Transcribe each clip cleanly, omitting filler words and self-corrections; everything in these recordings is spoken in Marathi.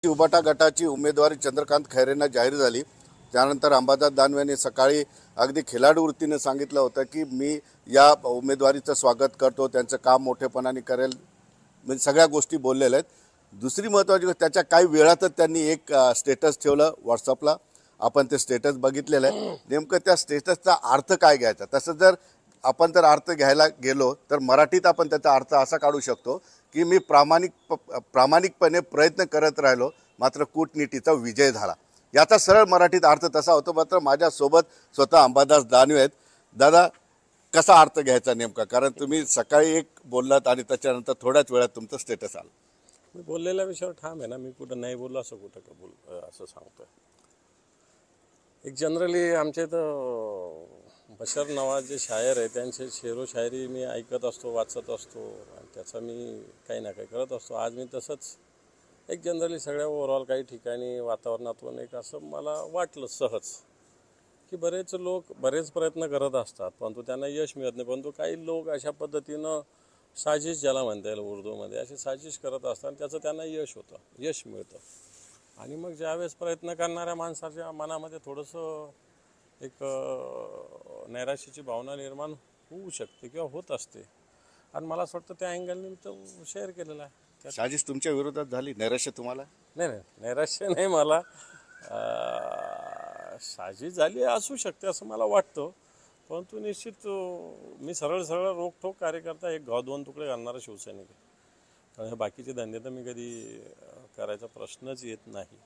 उबाटा गटाची उमेदवारी चंद्रकांत खैरेंना जाहीर झाली। त्यानंतर अंबादास दानवे यांनी सकाळी अगदी खिलाडू वृत्तीने सांगितलं होतं की मी या उमेदवारीचं स्वागत करतो, त्यांचं काम मोठेपणाने करेल, म्हणजे सगळ्या गोष्टी बोललेल्या आहेत। दुसरी महत्त्वाची गोष्ट, त्याच्या काही वेळातच त्यांनी एक स्टेटस ठेवलं व्हॉट्सअपला, आपण ते स्टेटस बघितलेलं आहे। नेमकं त्या स्टेटसचा अर्थ काय घ्यायचा, तसं जर आपण अर्थ घ्यायला गेलो तर मराठीत आपण त्याचा अर्थ असा काढू शकतो की मी प्रामाणिकपणे प्रयत्न करत राहिलो, मात्र कूटनीतीचा विजय झाला, याचा सरळ मराठीत अर्थ तसा होतो। मात्र माझ्यासोबत स्वतः अंबादास दानवे आहेत। दादा, कसा अर्थ घ्यायचा नेमका, कारण तुम्ही सकाळी एक बोललात आणि त्याच्यानंतर थोड्याच वेळात तुमचं स्टेटस आलं। मी बोललेल्या विषयावर ठाम आहे ना, मी कुठं नाही बोललो असं कुठं का बोल असं सांगतोय। एक जनरली आमच्या इथं बशर नवाज जे शायर आहे त्यांचे शेरो शायरी मी ऐकत असतो, वाचत असतो आणि त्याचा मी काही ना काही करत असतो। आज मी तसंच एक जनरली सगळ्या ओव्हरऑल काही ठिकाणी वातावरणातून एक असं मला वाटलं सहज की बरेच लोक बरेच प्रयत्न करत असतात परंतु त्यांना यश मिळत नाही, परंतु काही लोक अशा पद्धतीनं साजिश ज्याला म्हणता येईल उर्दूमध्ये अशी साजिश करत असतात आणि त्याचं त्यांना यश होतं, यश मिळतं। आणि मग ज्यावेळेस प्रयत्न करणाऱ्या माणसाच्या मनामध्ये थोडंसं एक नैराश्याची भावना निर्माण होऊ शकते किंवा होत असते आणि मला असं वाटतं त्या अँगलने मी तो शेअर केलेला आहे। साजिश तुमच्या विरोधात झाली, नैराश्य तुम्हाला? नाही नाही, नैराश्य नाही मला, साजिश झाली असू शकते असं मला वाटतं, परंतु निश्चित मी सरळ सरळ रोखोक कार्यकर्ता, एक गाव दोन तुकडे घालणारा शिवसैनिक आहे, कारण हे बाकीचे धंदे तर मी कधी करायचा प्रश्नच येत नाही।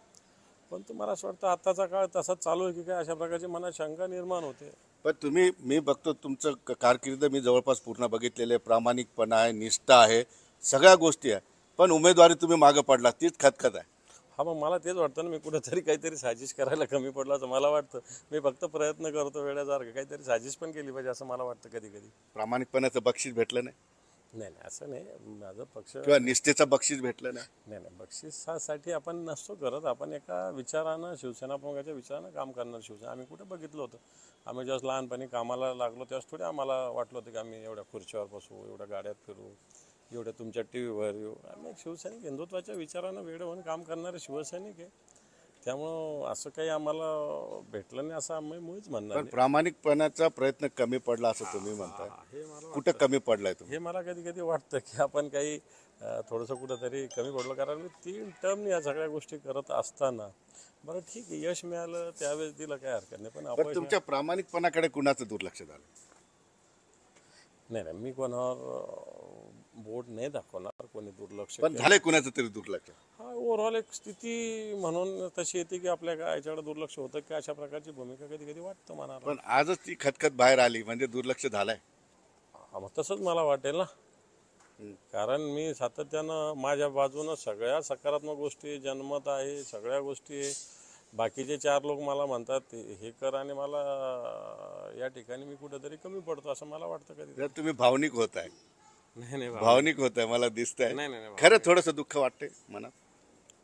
परंतु मला असं वाटतं आत्ताचा काळ तसाच चालू आहे की काय अशा प्रकारची मनात शंका निर्माण होते। पण तुम्ही, मी बघतो तुमचं कारकीर्द मी जवळपास पूर्ण बघितलेले, प्रामाणिकपणा आहे, निष्ठा आहे, सगळ्या गोष्टी आहे, पण उमेदवारी तुम्ही मागं पडला, तीच खतखत आहे। हा, मग मला तेच वाटतं ना, मी कुठेतरी काहीतरी साजिश करायला कमी पडला असं मला वाटतं। मी फक्त प्रयत्न करतो वेळेसारखं, काहीतरी साजिश पण केली पाहिजे असं मला वाटतं कधी कधी। प्रामाणिकपणाचं बक्षीस भेटलं नाही? नाही नाही, असं नाही, माझं पक्ष किंवा निष्ठेचं बक्षीस भेटलं नाही? नाही नाही, बक्षिसासाठी आपण नसतो करत, आपण एका विचारानं, शिवसेना प्रमुखाच्या विचारानं काम करणार शिवसेना। आम्ही कुठे बघितलं होतं, आम्ही जेव्हा लहानपणी कामाला लागलो तेव्हाच थोडी आम्हाला वाटलं होतं की आम्ही एवढ्या खुर्चीवर बसू, एवढ्या गाड्यात फिरू, एवढ्या तुमच्या टी व्हीवर येऊ। आम्ही एक शिवसैनिक, हिंदुत्वाच्या विचारानं वेगळं होऊन काम करणारे शिवसैनिक आहे, त्यामुळं असं काही आम्हाला भेटलं नाही असं आम्ही मुळीच म्हणणार पण नाही। प्रामाणिकपणाचा प्रयत्न कमी पडला असं तुम्ही म्हणताय, हे मला कुठं कमी पडलाय तुम्ही? हे मला कधी कधी वाटतं की आपण काही थोडंसं कुठंतरी कमी पडलो, कारण मी 3 टर्म या सगळ्या गोष्टी करत असताना बरं ठीक आहे यश मिळालं त्यावेळेस दिलं काय हरकत नाही, पण पण तुमच्या प्रामाणिकपणाकडे कुणाचं दुर्लक्ष झालं? नाही नाही, मी कोणावर बोट नाही दाखवणार, कोणी दुर्लक्ष पण झालंय कुणाचं तरी दुर्लक्ष? हा, ओव्हरऑल एक स्थिती म्हणून तशी येते की आपल्या याच्याकडे दुर्लक्ष होतं की अशा प्रकारची भूमिका कधी कधी वाटतं मनाला। पण आजच ती खतखत बाहेर आली म्हणजे दुर्लक्ष झालंय? हा, मग तसंच मला वाटेल ना, कारण मी सातत्यानं माझ्या बाजूनं सगळ्या सकारात्मक गोष्टी जन्मत आहे, सगळ्या गोष्टी आहे। बाकीचे 4 लोक मला म्हणतात हे कर आणि मला या ठिकाणी मी कुठेतरी कमी पडतो असं मला वाटतं कधी। जर तुम्ही भावनिक होत आहे, नाही नाही, भावनिक होत आहे, मला दिसतंय, नाही नाही, खरं थोडंसं दुःख वाटतंय मनात?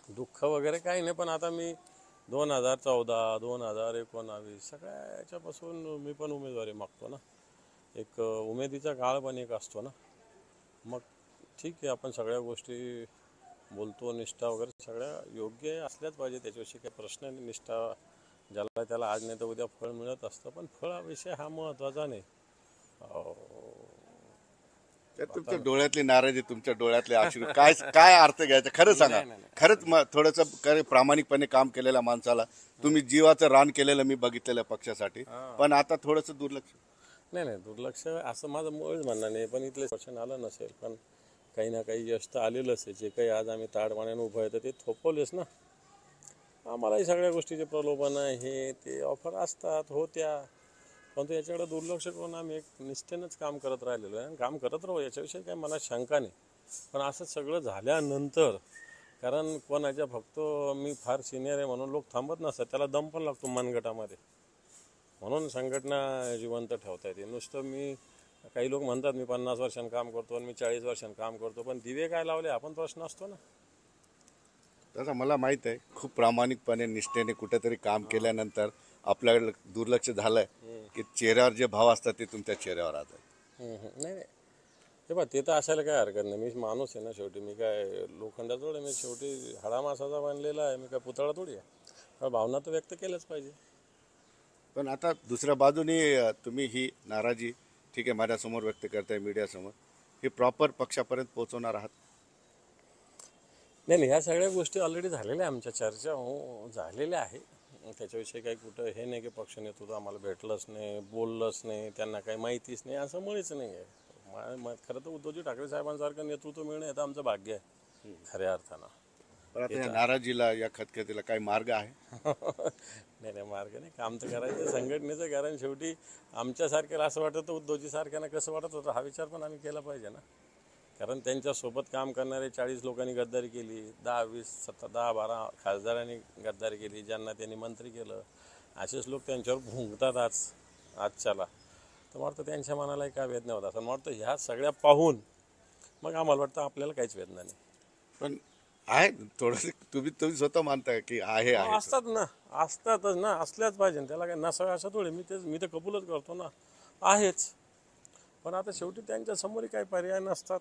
दुःख वगैरे काही नाही, पण आता मी 2014, 2019 सगळ्या याच्यापासून मी पण उमेदवारी मागतो ना, एक उमेदीचा काळ पण एक असतो ना, मग ठीक आहे आपण सगळ्या गोष्टी बोलतो, निष्ठा वगैरे सगळ्या योग्य असल्याच पाहिजे, त्याच्याविषयी काही प्रश्न नाही। निष्ठा ज्याला त्याला आज नाही तर उद्या फळ मिळत असतं, पण फळ हा विषय हा महत्त्वाचा नाही। तुमच्या डोळ्यातली नाराजी, तुमच्या डोळ्यातले अश्रू, काय काय अर्थ घ्यायचा खरं सांगा? खरंच थोडंसं प्रामाणिकपणे काम केलेल्या माणसाला, तुम्ही जीवाचं रान केलेलं मी बघितलेलं पक्षासाठी, पण आता थोडंसं दुर्लक्ष? नाही नाही, दुर्लक्ष असं माझं मुळीच म्हणणं नाही, पण इथले क्वेश्चन आलं नसेल, पण काही ना काही यश तर आलेलं असेल। जे काही आज आम्ही ताडमान्यानं उभं आहे तर ते थोपवलेच ना, आम्हालाही सगळ्या गोष्टीचे प्रलोभन हे ते ऑफर असतात होत्या, परंतु याच्याकडे दुर्लक्ष करून आम्ही एक निष्ठेनंच काम करत राहिलेलो आहे आणि काम करत राहू, याच्याविषयी काही मनात शंका नाही। पण असं सगळं झाल्यानंतर, कारण कोणाच्या फक्त मी फार सिनियर आहे म्हणून लोक थांबत नसतात, त्याला दम पण लागतो मनगटामध्ये, म्हणून संघटना जिवंत ठेवता येते। नुसतं मी, काही लोक म्हणतात मी 50 वर्षांनी काम करतो आणि मी 40 वर्षांनी काम करतो, पण दिवे काय लावले हा पण प्रश्न असतो ना। तसं मला माहीत आहे, खूप प्रामाणिकपणे निष्ठेने कुठेतरी काम केल्यानंतर आपल्याकडे दुर्लक्ष झालंय की चेहऱ्यावर जे भाव असतात ते तुमच्या चेहऱ्यावर आले। नाही नाही, हे बा ते तर असायला काय हरकत नाही. मी माणूस आहे ना शेवटी. मी काय लोखंडाजोड आहे. मी शेवटी हाडामासाचा बांधलेला आहे. मी काय पुतळा थोडी आहे. पण भावना तर व्यक्त केल्याच पाहिजे. पण आता दुसऱ्या बाजूने तुम्ही ही नाराजी ठीक आहे माझ्यासमोर व्यक्त करताय मीडियासमोर, ही प्रॉपर पक्षापर्यंत पोहोचवणार आहात? नाही ह्या सगळ्या गोष्टी ऑलरेडी झालेल्या आहे. आमच्या चर्चा झालेल्या आहे. त्याच्याविषयी काही कुठं हे नाही की पक्ष नेतृत्व आम्हाला भेटलंच नाही, बोललंच नाही, त्यांना काही माहितीच नाही, असं मुळीच नाही आहे. खरं तर उद्धवजी ठाकरे साहेबांसारखं नेतृत्व मिळणं हे तर आमचं भाग्य आहे खऱ्या अर्थानं. पण आता या नाराजीला या खतखतीला काही मार्ग आहे? नाही मार्ग नाही. काम तर करायचं संघटनेचं. कारण शेवटी आमच्यासारख्याला असं वाटतं उद्धवजी सारख्यानं कसं वाटत होतं हा विचार पण आम्ही केला पाहिजे ना. कारण त्यांच्यासोबत काम करणारे 40 लोकांनी गद्दारी केली, 10-12 खासदारांनी गद्दारी केली, ज्यांना त्यांनी मंत्री केलं, असेच लोक त्यांच्यावर भुंकतात आजच्याला. तर मला वाटतं त्यांच्या मनालाही काय वेदना होता. असं मला वाटतं ह्या सगळ्या पाहून मग आम्हाला वाटतं आपल्याला काहीच वेदना नाही. पण आहे थोडंसं, तुम्ही स्वतः मानताय की आहे असतातच ना, असल्याच पाहिजे. त्याला काय नसावं असं थोडे. मी तर कबूलच करतो ना, आहेच. पण आता शेवटी त्यांच्या समोरही काही पर्याय नसतात.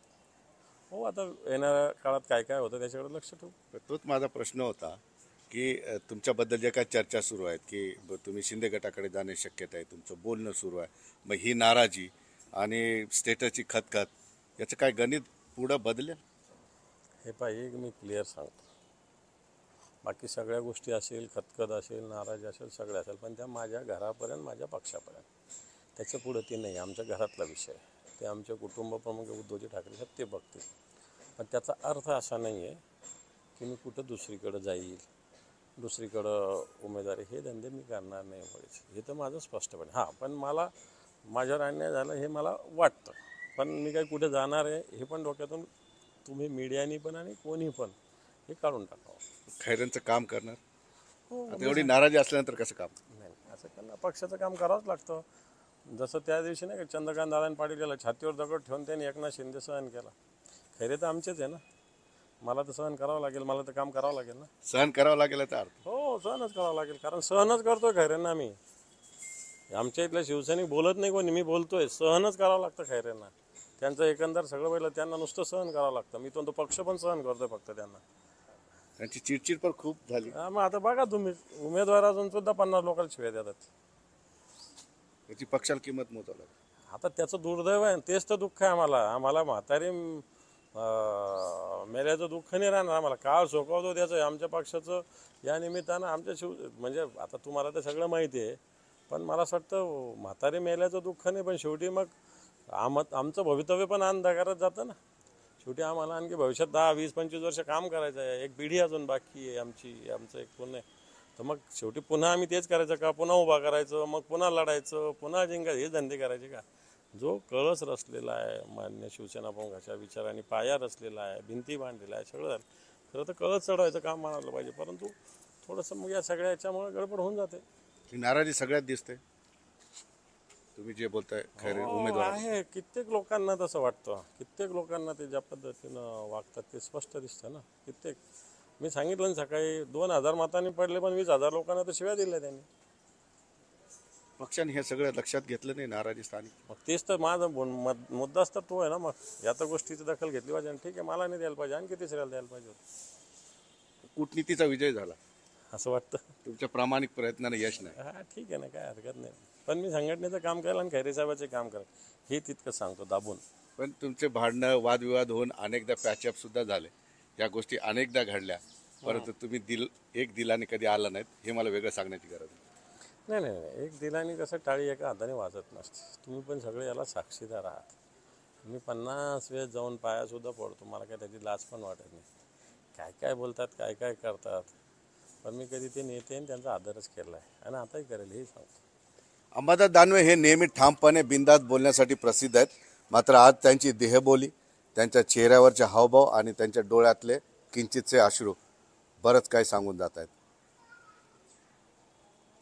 हो, आता येणाऱ्या काळात काय काय होतं त्याच्याकडे लक्ष ठेवू. तोच माझा प्रश्न होता की तुमच्याबद्दल ज्या काही चर्चा सुरू आहेत की तुम्ही शिंदे गटाकडे जाण्याची शक्यता आहे, तुमचं बोलणं सुरू आहे, मग ही नाराजी आणि स्टेटसची खतखत याचं काय गणित पुढं बदलेल? हे पाहिजे की मी क्लिअर सांगतो. बाकी सगळ्या गोष्टी असेल, खतखत असेल, नाराजी असेल, सगळ्या असेल, पण त्या माझ्या घरापर्यंत, माझ्या पक्षापर्यंत. त्याच्या पुढं ते नाही. आमच्या घरातला विषय आहे. ते आमचे कुटुंब प्रमुख उद्धवजी ठाकरे साहेब ते बघतील. पण त्याचा अर्थ असा नाही आहे की मी कुठं दुसरीकडं जाईल, दुसरीकडं उमेदवारी, हे धंदे मी करणार नाही मुळीच. हे तर माझं स्पष्टपणे. हां, पण मला माझ्यावर अन्याय झाला हे मला वाटतं. पण मी काही कुठे जाणार आहे हे पण डोक्यातून तुम्ही मीडियानी पण आणि कोणी पण हे काढून टाकावं. खैरेंचं काम करणार? हो, आता एवढी नाराजी असल्यानंतर कसं काम? नाही असं करणं, पक्षाचं काम करावंच लागतं. जसं त्या दिवशी नाही का चंद्रकांत दादा पाटील गेला, छातीवर दगड ठेवून त्यांनी एकनाथ शिंदे सहन केला. खैरे तर आमचेच आहे ना. मला तर सहन करावं लागेल, मला तर काम करावं लागेल ना. सहन करावं लागेल याचा अर्थ? हो, सहनच करावं लागेल. कारण सहनच करतोय खैरेंना मी. आमच्या इथल्या शिवसैनिक बोलत नाही कोणी, मी बोलतोय. सहनच करावं लागतं खैरेंना. त्यांचं एकंदर सगळं पहिलं त्यांना नुसतं सहन करावं लागतं. मी तो पक्ष पण सहन करतोय फक्त त्यांना. त्यांची चिडचिड पण खूप झाली. मग आता बघा तुम्ही, उमेदवार अजून सुद्धा 50 लोकांना शिव्या देतात. त्याची पक्षाला किंमत मोजावं लागेल. आता त्याचं दुर्दैव आहे. तेच तर दुःख आहे आम्हाला म्हातारी मेल्याचं दुःख नाही राहणार आम्हाला. काळ सोकावतो त्याचं आमच्या पक्षाचं. या निमित्तानं आमच्या म्हणजे आता तुम्हाला तर सगळं माहिती आहे. पण मला असं वाटतं म्हातारी मेल्याचं दुःख नाही, पण शेवटी मग आमचं भवितव्य पण अंधकारात जातं ना. शेवटी आम्हाला आणखी भविष्यात 10, 20, 25 वर्ष काम करायचं आहे. एक पिढी अजून बाकी आहे आमचं एक पुण्य आहे. तर मग शेवटी पुन्हा आम्ही तेच करायचं का? पुन्हा उभा करायचं, मग पुन्हा लढायचं, पुन्हा जिंकायचं, हे धंदे करायचे का? जो कळस रचलेला आहे मान्य शिवसेना प्रमुखाच्या विचारांनी, पाया रचलेला आहे, भिंती बांधलेला आहे, सगळं झालं. खरं तर कळस चढवायचं काम म्हणायला पाहिजे. परंतु थोडंसं मग या सगळ्या याच्यामुळे गडबड होऊन जाते. ही नाराजी सगळ्यात दिसते. तुम्ही जे बोलताय खैरे उमेदवार आहे, कित्येक लोकांना तसं वाटतं. कित्येक लोकांना ते ज्या पद्धतीनं वागतात ते स्पष्ट दिसतं ना. कित्येक, मी सांगितलं ना सकाळी 2000 मतांनी पडले, पण 20,000 लोकांना तर शिव्या दिल्या त्यांनी. पक्षाने हे सगळं लक्षात घेतलं नाही, नाराजी स्थानिक. मग तेच तर माझा मुद्दाच तर तो आहे ना. मग या तर गोष्टीची दखल घेतली पाहिजे. आणि ठीक आहे, मला नाही द्यायला पाहिजे, आणखी तिसऱ्याला द्यायला पाहिजे होतं. कूटनीतीचा विजय झाला असं वाटतं. तुमच्या प्रामाणिक प्रयत्नाने यश नाही. हा ठीक आहे ना, काय हरकत नाही. पण मी संघटनेचं काम केलं आणि खैरे साहेबाचे काम करेल हे तितकं सांगतो दाबून. पण तुमचे भांडणं वादविवाद होऊन अनेकदा पॅचअप सुद्धा झाले, या गोष्टी अनेकदा घडल्या, परंतु तुम्ही एक दिलाने कधी आला नाहीत, हे मला वेगळं सांगण्याची गरज आहे. नाही, एक दिलाने कसं टाळी एका हाताने वाजत नसते. तुम्ही पण सगळे याला साक्षीदार आहात. मी 50 वेळेस जाऊन पायासुद्धा पडतो. मला काय त्याची लाज पण वाटत नाही. काय काय बोलतात, काय काय करतात, पण मी कधी ते नेते आणि त्यांचा आदरच केला आहे आणि आताही करेल, हे सांगतो. अंबादास दानवे हे नेहमी ठामपणे बिनधास्त बोलण्यासाठी प्रसिद्ध आहेत. मात्र आज त्यांची देहबोली, त्यांच्या चेहऱ्यावरचे हावभाव आणि त्यांच्या डोळ्यातले किंचितसे अश्रू बरंच काही सांगून जात आहेत.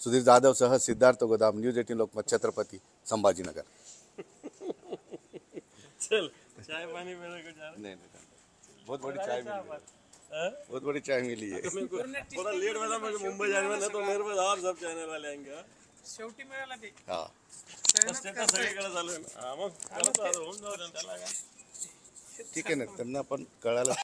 सुधीर जाधवसह सिद्धार्थ गोदाम, न्यूज 18 लोकमत, छत्रपती संभाजीनगर. चल चाय पानी नहीं बहुत बड़ी चाय मिली है। बहुत बड़ी चाय मिली है। थोड़ा लेट हुआ था, मुझे मुंबई जाने में, तो मेरे पास आप सब चैनल वाले आएंगे. शेवटी मिळाला ते हाँ स्टेटस सगळीकडे चालू आहे ना. मग होऊन जाऊ त्याला काय. ठीक आहे ना, त्यांना पण कळायला.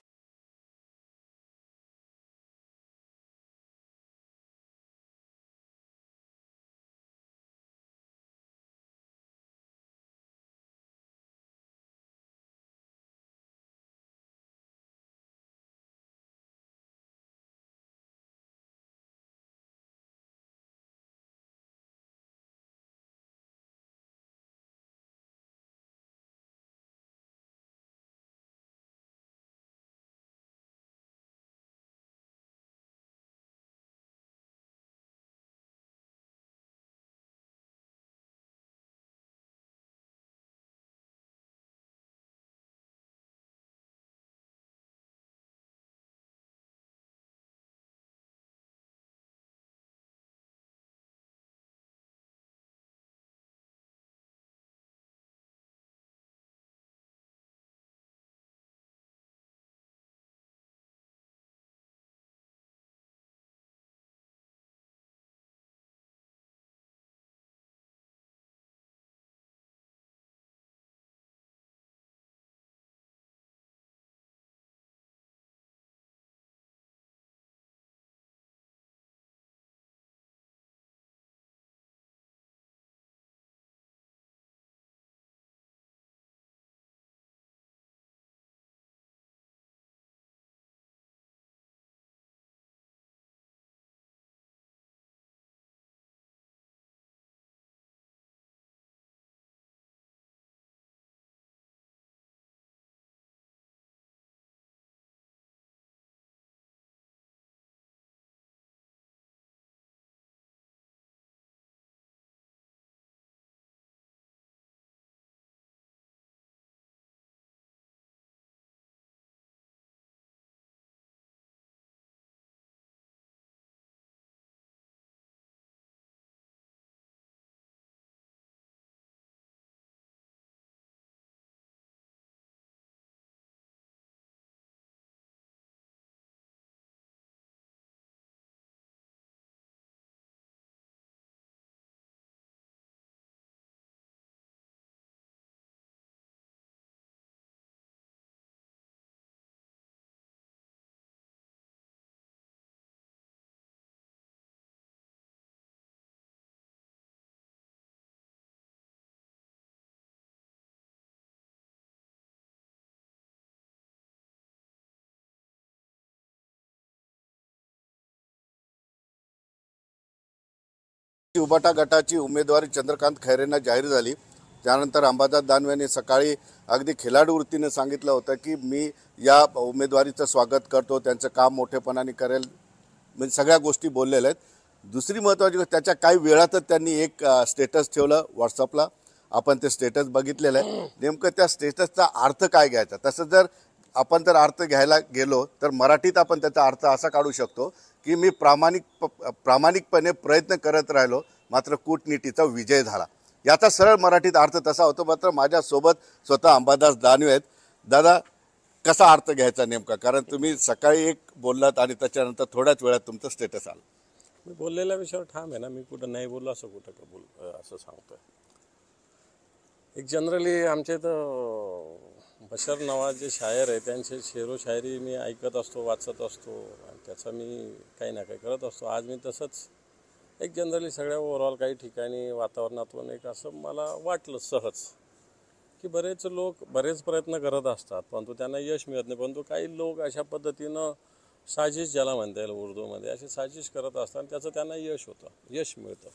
उबाटा गटाची उमेदवारी चंद्रकांत खैरेंना जाहीर झाली. त्यानंतर अंबादास दानवे यांनी सकाळी अगदी खिलाडू वृत्तीने सांगितलं होतं की मी या उमेदवारीचं स्वागत करतो, त्यांचं काम मोठेपणाने करेल, म्हणजे सगळ्या गोष्टी बोललेल्या आहेत. दुसरी महत्त्वाची गोष्ट, त्याच्या काही वेळातच त्यांनी एक स्टेटस ठेवलं व्हॉट्सअपला. आपण ते स्टेटस बघितलेलं आहे. नेमकं त्या स्टेटसचा अर्थ काय घ्यायचा, तसं जर आपण जर अर्थ घ्यायला गेलो तर मराठीत आपण त्याचा अर्थ असा काढू शकतो की मी प्रामाणिकपणे प्रयत्न करत राहिलो, मात्र कूटनीतीचा विजय झाला. याचा सरळ मराठीत अर्थ तसा होतो. मात्र माझ्यासोबत स्वतः अंबादास दानवे आहेत. दादा, कसा अर्थ घ्यायचा नेमका, कारण तुम्ही सकाळी एक बोललात आणि त्याच्यानंतर थोड्याच वेळात तुमचं स्टेटस आलं. मी बोललेल्या विषयावर ठाम आहे ना, मी कुठं नाही बोललो असं कुठं का बोल असं सांगतोय. एक जनरली आमच्या इथं बशर नवाज जे शायर आहे त्यांचे शेरो शायरी मी ऐकत असतो, वाचत असतो आणि त्याचा मी काही ना काही करत असतो. आज मी तसंच एक जनरली सगळ्या ओव्हरऑल काही ठिकाणी वातावरणातून एक असं मला वाटलं सहज की बरेच लोक बरेच प्रयत्न करत असतात परंतु त्यांना यश मिळत नाही. परंतु काही लोक अशा पद्धतीनं साजिश ज्याला म्हणता येईल उर्दूमध्ये, अशी साजिश करत असतात आणि त्याचं त्यांना यश होतं, यश मिळतं.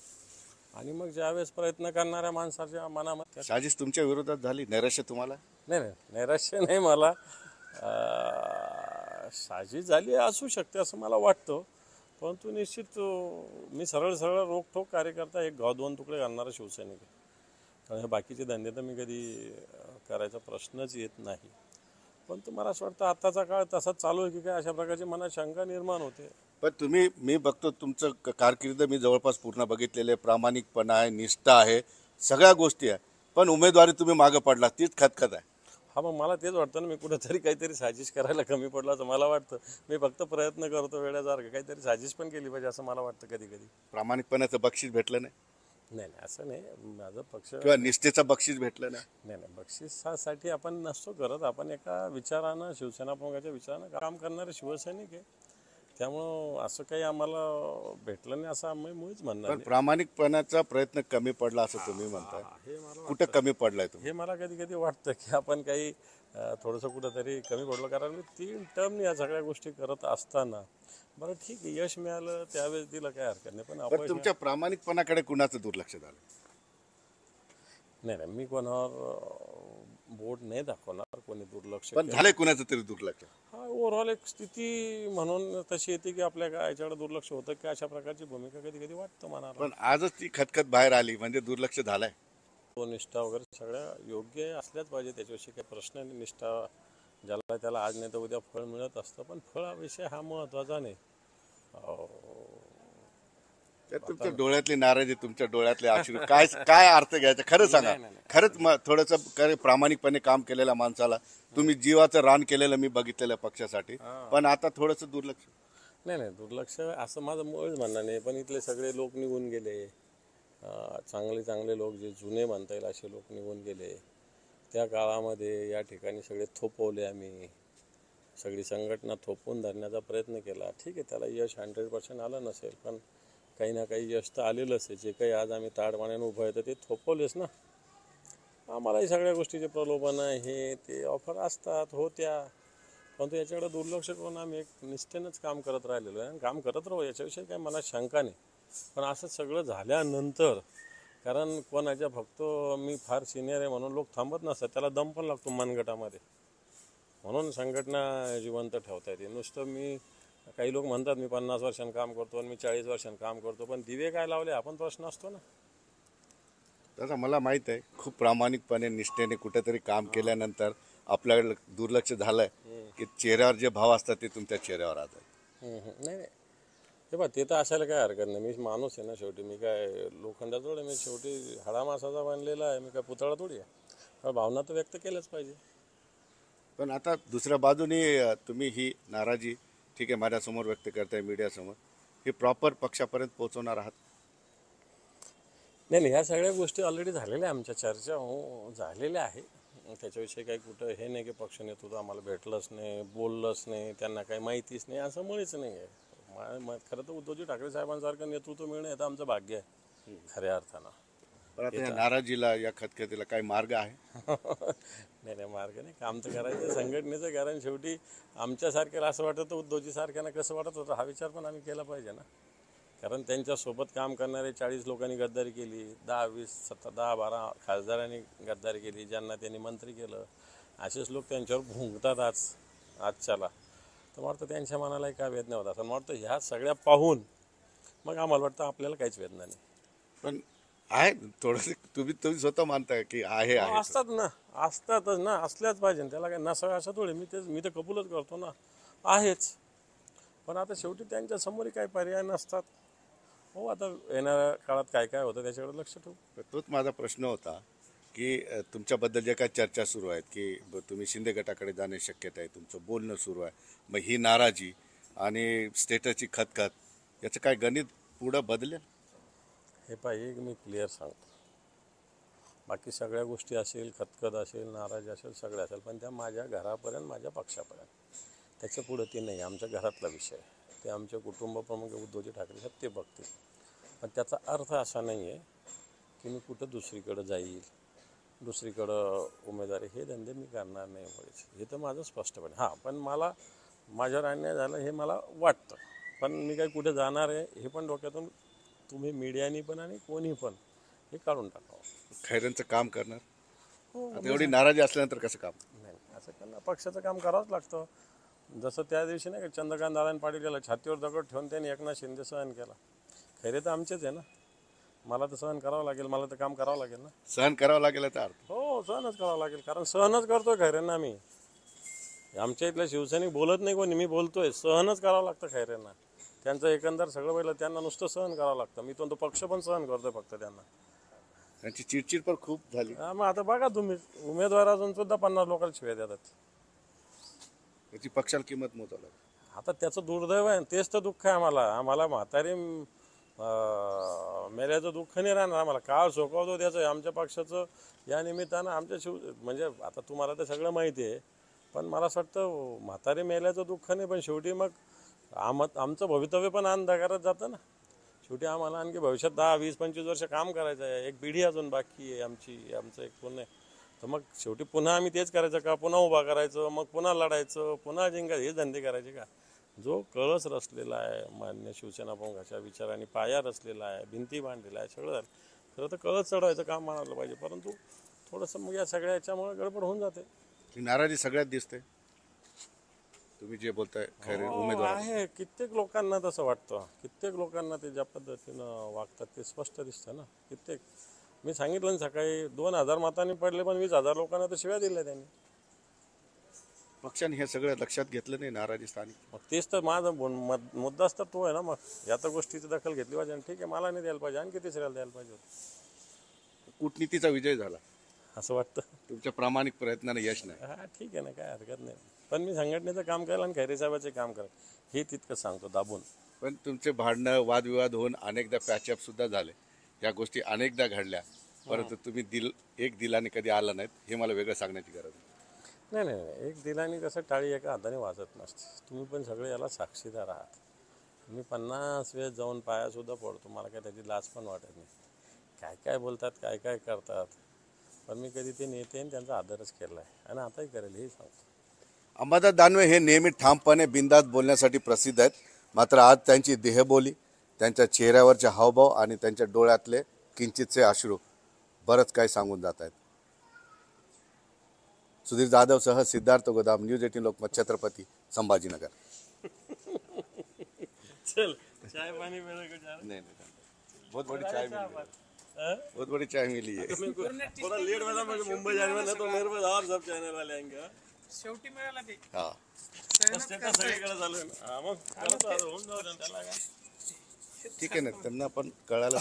आणि मग ज्यावेळेस प्रयत्न करणाऱ्या माणसाच्या मनामध्ये साजिश तुमच्या विरोधात झाली, नैराश्य तुम्हाला? नाही नाही, नैराश्य नाही मला. साजिश झाली असू शकते असं मला वाटतं. परंतु निश्चित मी सरळ सरळ रोखोक कार्यकर्ता, एक गाव दोन तुकडे घालणारा शिवसैनिक आहे. कारण हे बाकीचे धंदे तर मी कधी करायचा प्रश्नच येत नाही. पण तुम्हाला असं वाटतं आत्ताचा काळ तसाच चालू आहे की काय, अशा प्रकारची मनात शंका निर्माण होते. पण तुम्ही, मी बघतो तुमचं कारकीर्द मी जवळपास पूर्ण बघितलेले, प्रामाणिकपणा आहे, निष्ठा आहे, सगळ्या गोष्टी आहे. पण उमेदवारी तुम्ही मागं पडला, तीच खतखत आहे. हा, मग मला तेच वाटतं ना, मी कुठेतरी काहीतरी साजिश करायला कमी पडला असं मला वाटतं. मी फक्त प्रयत्न करतो वेळेसारखं, काहीतरी साजिश पण केली पाहिजे असं मला वाटतं कधी कधी. प्रामाणिकपणाचं बक्षीस भेटलं नाही? नाही नाही असं नाही, माझं पक्ष किंवा निष्ठेचं बक्षीस भेटलं नाही? नाही नाही, बक्षिसासाठी आपण नसतो करत. आपण एका विचारानं, शिवसेना प्रमुखाच्या विचारानं काम करणारे शिवसैनिक आहे. त्यामुळं असं काही आम्हाला भेटलं नाही असं आम्ही मुळीच म्हणणार पण नाही. प्रामाणिकपणाचा प्रयत्न कमी पडला असं तुम्ही म्हणताय. हे मला कुठं कमी पडलाय तुम्ही? हे मला कधी कधी वाटतं की आपण काही थोडंसं कुठंतरी कमी पडलो. कारण मी 3 टर्म या सगळ्या गोष्टी करत असताना बरं ठीक आहे, यश मिळालं त्यावेळेस दिलं काय हरकत नाही, पण पण अपयश तुमच्या प्रामाणिकपणाकडे कुणाचं दुर्लक्ष झालं? नाही नाही, मी कोणावर बोट नाही दाखवणार, कोणी दुर्लक्ष पण झालंय कुणाचं तरी दुर्लक्ष? हा ओव्हरऑल एक स्थिती म्हणून तशी येते की आपल्या काय याच्याकडे दुर्लक्ष होतं की अशा प्रकारची भूमिका कधी कधी वाटतं मनाला. पण आजच ती खतखत बाहेर आली म्हणजे दुर्लक्ष झालंय. तो निष्ठा वगैरे सगळ्या योग्य असल्याच पाहिजे, त्याच्याविषयी काही प्रश्न नाही. निष्ठा ज्याला त्याला आज नाही तर उद्या फळ मिळत असतं, पण फळाविषय हा महत्त्वाचा नाही. तर तुमच्या डोळ्यातली नाराजी, तुमच्या डोळ्यातले अश्रू, काय काय अर्थ घ्यायचा खरं सांगा. खरंच थोडंसं प्रामाणिकपणे काम केलेल्या माणसाला, तुम्ही जीवाचं रान केलेलं मी बघितलेलं पक्षासाठी, पण आता थोडंसं दुर्लक्ष. नाही नाही, दुर्लक्ष असं माझं मुळीच म्हणणं नाही. पण इथले सगळे लोक निघून गेले, चांगले चांगले लोक जे जुने म्हणता येईल असे लोक निघून गेले. त्या काळामध्ये या ठिकाणी सगळे थोपवले आम्ही, सगळी संघटना थोपवून धरण्याचा प्रयत्न केला. ठीक आहे, त्याला यश 100% आलं नसेल, पण काही ना काही यश तर आलेलंच आहे. जे काही आज आम्ही ताडमाण्यानं उभं आहे तर ते थोपवलेच ना. आम्हालाही सगळ्या गोष्टीचे प्रलोभन हे ते ऑफर असतात, होत्या, परंतु याच्याकडे दुर्लक्ष करून आम्ही एक निष्ठेनंच काम करत राहिलेलो आहे आणि काम करत राहू, याच्याविषयी काही मनात शंका नाही. पण असं सगळं झाल्यानंतर, कारण कोणाच्या फक्त मी फार सिनियर आहे म्हणून लोक थांबत नसतात, त्याला दम पण लागतो मनगटामध्ये, म्हणून संघटना जिवंत ठेवता येते. नुसतं मी, काही लोक म्हणतात मी 50 वर्षांनी काम करतो आणि मी 40 वर्षांनी काम करतो, पण दिवे काय लावले हा पण प्रश्न असतो ना. तसं मला माहित आहे, खूप प्रामाणिकपणे निष्ठेने कुठेतरी काम केल्यानंतर आपल्याकडे दुर्लक्ष झालंय की चेहऱ्यावर जे भाव असतात ते तुमच्या चेहऱ्यावर आले. नाही नाही, हे बघ ते तर असायला काय हरकत नाही. मी माणूस आहे ना शेवटी, मी काय लोखंडाचा थोडे, मी शेवटी हाडामासाचा बनलेला आहे, मी काय पुतळा थोडी आहे. पण भावना तर व्यक्त केल्याच पाहिजे. पण आता दुसऱ्या बाजूने तुम्ही ही नाराजी, ठीक आहे, माझ्यासमोर व्यक्त करताय मीडियासमोर, ही प्रॉपर पक्षापर्यंत पोहोचवणार आहात? नाही नाही, ह्या सगळ्या गोष्टी ऑलरेडी झालेल्या आहे, आमच्या चर्चा झालेल्या आहे. त्याच्याविषयी काही कुठं हे नाही की पक्ष नेतृत्व आम्हाला भेटलंच नाही, बोललंच नाही, त्यांना काही माहितीच नाही, असं मुळीच नाही आहे. खरं तर उद्धवजी ठाकरे साहेबांसारखं नेतृत्व मिळणं हे तर आमचं भाग्य आहे खऱ्या अर्थानं. पण आता या नाराजीला, या खतखतीला काही मार्ग आहे? नाही नाही, मार्ग नाही, काम तर करायचं संघटनेचं. कारण शेवटी आमच्यासारख्याला असं वाटत होतं, उद्धवजी सारख्यानं कसं वाटत होतं हा विचार पण आम्ही केला पाहिजे ना. कारण त्यांच्यासोबत काम करणारे 40 लोकांनी गद्दारी केली, 10, 20, 17, 10, 12 खासदारांनी गद्दारी केली, ज्यांना त्यांनी मंत्री केलं, असेच लोक त्यांच्यावर भुंकतात आजच्याला. तर मला वाटतं त्यांच्या मनालाही काय वेदना होत असं मला वाटतं. ह्या सगळ्या पाहून मग आम्हाला वाटतं आपल्याला काहीच वेदना नाही. पण आहे थोडंसं, तुम्ही स्वतः मानताय की आहे असतात ना, असतातच ना, असल्याच पाहिजे. त्याला काय नसावं असं थोडे, मी तर कबूलच करतो ना, आहेच. पण आता शेवटी त्यांच्या समोर काही पर्याय नसतात. हो, आता येणाऱ्या काळात काय काय होतं त्याच्याकडे लक्ष ठेवू. तोच माझा प्रश्न होता की तुमच्याबद्दल जे काही चर्चा सुरू आहेत की तुम्ही शिंदे गटाकडे जाण्याची शक्यता आहे, तुमचं बोलणं सुरू आहे, मग ही नाराजी आणि स्टेटसची खतखत याचं काय गणित पुढं बदलेल? हे पाहिजे की मी क्लिअर सांगतो, बाकी सगळ्या गोष्टी असेल, खतखत असेल, नाराज असेल, सगळ्या असेल, पण त्या माझ्या घरापर्यंत, माझ्या पक्षापर्यंत, त्याच्या पुढं ते नाही. आमच्या घरातला विषय ते आमचे कुटुंब प्रमुख उद्धवजी ठाकरे साहेब ते बघतील. पण त्याचा अर्थ असा नाही आहे की मी कुठं दुसरीकडं जाईल, दुसरीकडं उमेदवारी, हे धंदे मी करणार नाही मुळीच. हे तर माझं स्पष्टपणे. हां, पण मला माझ्यावर अन्याय झाला हे मला वाटतं, पण मी काही कुठे जाणार आहे हे पण डोक्यातून तुम्ही मीडियानी पण आणि कोणी पण हे काढून टाकावं. खैरेंचं काम करणार? हो, आता एवढी नाराजी असल्यानंतर कसं काम? नाही असं करणं, पक्षाचं काम करावंच लागतं. जसं त्या दिवशी नाही का चंद्रकांत दादा पाटील गेला, छातीवर दगड ठेवून त्यांनी एकनाथ शिंदे सहन केला. खैरे तर आमचेच आहे ना, मला तर सहन करावं लागेल, मला तर काम करावं लागेल ना. सहन करावं लागेल याचा अर्थ? हो, सहनच करावं लागेल, कारण सहनच करतोय खैरेंना मी. आमच्या इथल्या शिवसैनिक बोलत नाही कोणी, मी बोलतोय. सहनच करावं लागतं खैरेंना. त्यांचं एकंदर सगळं पहिलं त्यांना नुसतं सहन करावं लागतं. मी तो पक्ष पण सहन करतोय फक्त त्यांना. त्यांची चिडचिड पण खूप झाली. मग आता बघा तुम्ही, उमेदवार अजून सुद्धा 50 लोकांना शिव्या देतात. त्याची पक्षाला किंमत मोजावं लागेल. आता त्याचं दुर्दैव आहे, तेच तर दुःख आहे आम्हाला. आम्हाला म्हातारी मेल्याचं दुःख नाही राहणार आम्हाला. काळ सोकवतो त्याचं आहे. आमच्या पक्षाचं या निमित्तानं आमच्या म्हणजे आता तुम्हाला तर सगळं माहिती आहे, पण मला असं वाटतं म्हातारे मेल्याचं दुःख नाही, पण शेवटी मग आमचं भवितव्य पण अंधकारात जातं ना. शेवटी आम्हाला आणखी भविष्यात 10, 20, 25 वर्ष काम करायचं आहे. एक पिढी अजून बाकी आहे आमचं एक पुण्य आहे. तर मग शेवटी पुन्हा आम्ही तेच करायचं का? पुन्हा उभा करायचं, मग पुन्हा लढायचं, पुन्हा जिंकायचं, हे धंदे करायचे का? जो कळस रचलेला आहे मान्य शिवसेना प्रमुखाच्या विचारांनी, पाया रचलेला आहे, भिंती बांधलेला आहे, सगळं झालं. खरं तर कळस चढवायचं काम म्हणायला पाहिजे, परंतु थोडंसं मग या सगळ्या याच्यामुळे गडबड होऊन जाते. ही नाराजी सगळ्यात दिसते. तुम्ही जे बोलताय खैरे उमेदवार आहे, कित्येक लोकांना तसं वाटतं, कित्येक लोकांना ते ज्या पद्धतीनं वागतात ते स्पष्ट दिसतं ना. कित्येक मी सांगितलं ना सकाळी, 2,000 मतांनी पडले, पण 20,000 लोकांना तर शिव्या दिल्या त्यांनी. पक्षाने हे सगळं लक्षात घेतलं नाही, नाराजी स्थानिक. मग तेच तर माझा मुद्दाच तर तो आहे ना. मग या तर गोष्टीची दखल घेतली पाहिजे. आणि ठीक आहे, मला नाही द्यायला पाहिजे, आणखी तिसऱ्याला द्यायला पाहिजे होतं, कूटनीतीचा विजय झाला, असं वाटतं. तुमच्या प्रामाणिक प्रयत्नाने यश नाही. हा ठीक आहे ना, काय हरकत नाही. पण मी संघटनेचं काम केलं आणि खैरे साहेबाचे काम करेल, हे तितकं सांगतो दाबून. पण तुमचे भांडणं वादविवाद होऊन अनेकदा पॅचअप सुद्धा झाले, या गोष्टी अनेकदा घडल्या, परंतु तुम्ही एक दिलाने कधी आला नाहीत, हे मला वेगळं सांगण्याची गरज नाही. नाही नाही नाही, एक दिलाने कसं टाळी एका हाताने वाजत नसते. तुम्ही पण सगळे याला साक्षीदार आहात. मी 50 वेळेस जाऊन पायासुद्धा पडतो, मला काय त्याची लाज पण वाटत नाही. काय काय बोलतात, काय काय करतात, पण मी कधी ते नेते आणि त्यांचा आदरच केला आहे आणि आताही करेल, हे सांगतो. अंबादास दानवे हे नेहमी ठामपणे बिनधास्त बोलण्यासाठी प्रसिद्ध आहेत, मात्र आज त्यांची देहबोली, त्यांच्या चेहऱ्यावरचे हावभाव आणि त्यांच्या डोळ्यातले किंचितचे अश्रू बरंच काही सांगून जात आहेत. सुधीर जाधवसह सिद्धार्थ गोदाम, न्यूज 18 लोकमत, छत्रपती संभाजीनगर. चल चाय पाणी मिळेल का? नहीं नहीं, बहुत बड़ी चाय मिली है, बहुत बड़ी चाय मिली है. थोड़ा लेट वाला, मुझे मुंबई जाने वाला, तो मेरे पास और सब चैनल वाले आएंगे. शेवटी मिळाला ते हाँ, स्टेटस सगळीकडे चालू आहे ना. मग करतो आता, होऊन जाऊ द्या त्याला काय. ठीक आहे ना, त्यांना पण कळालं.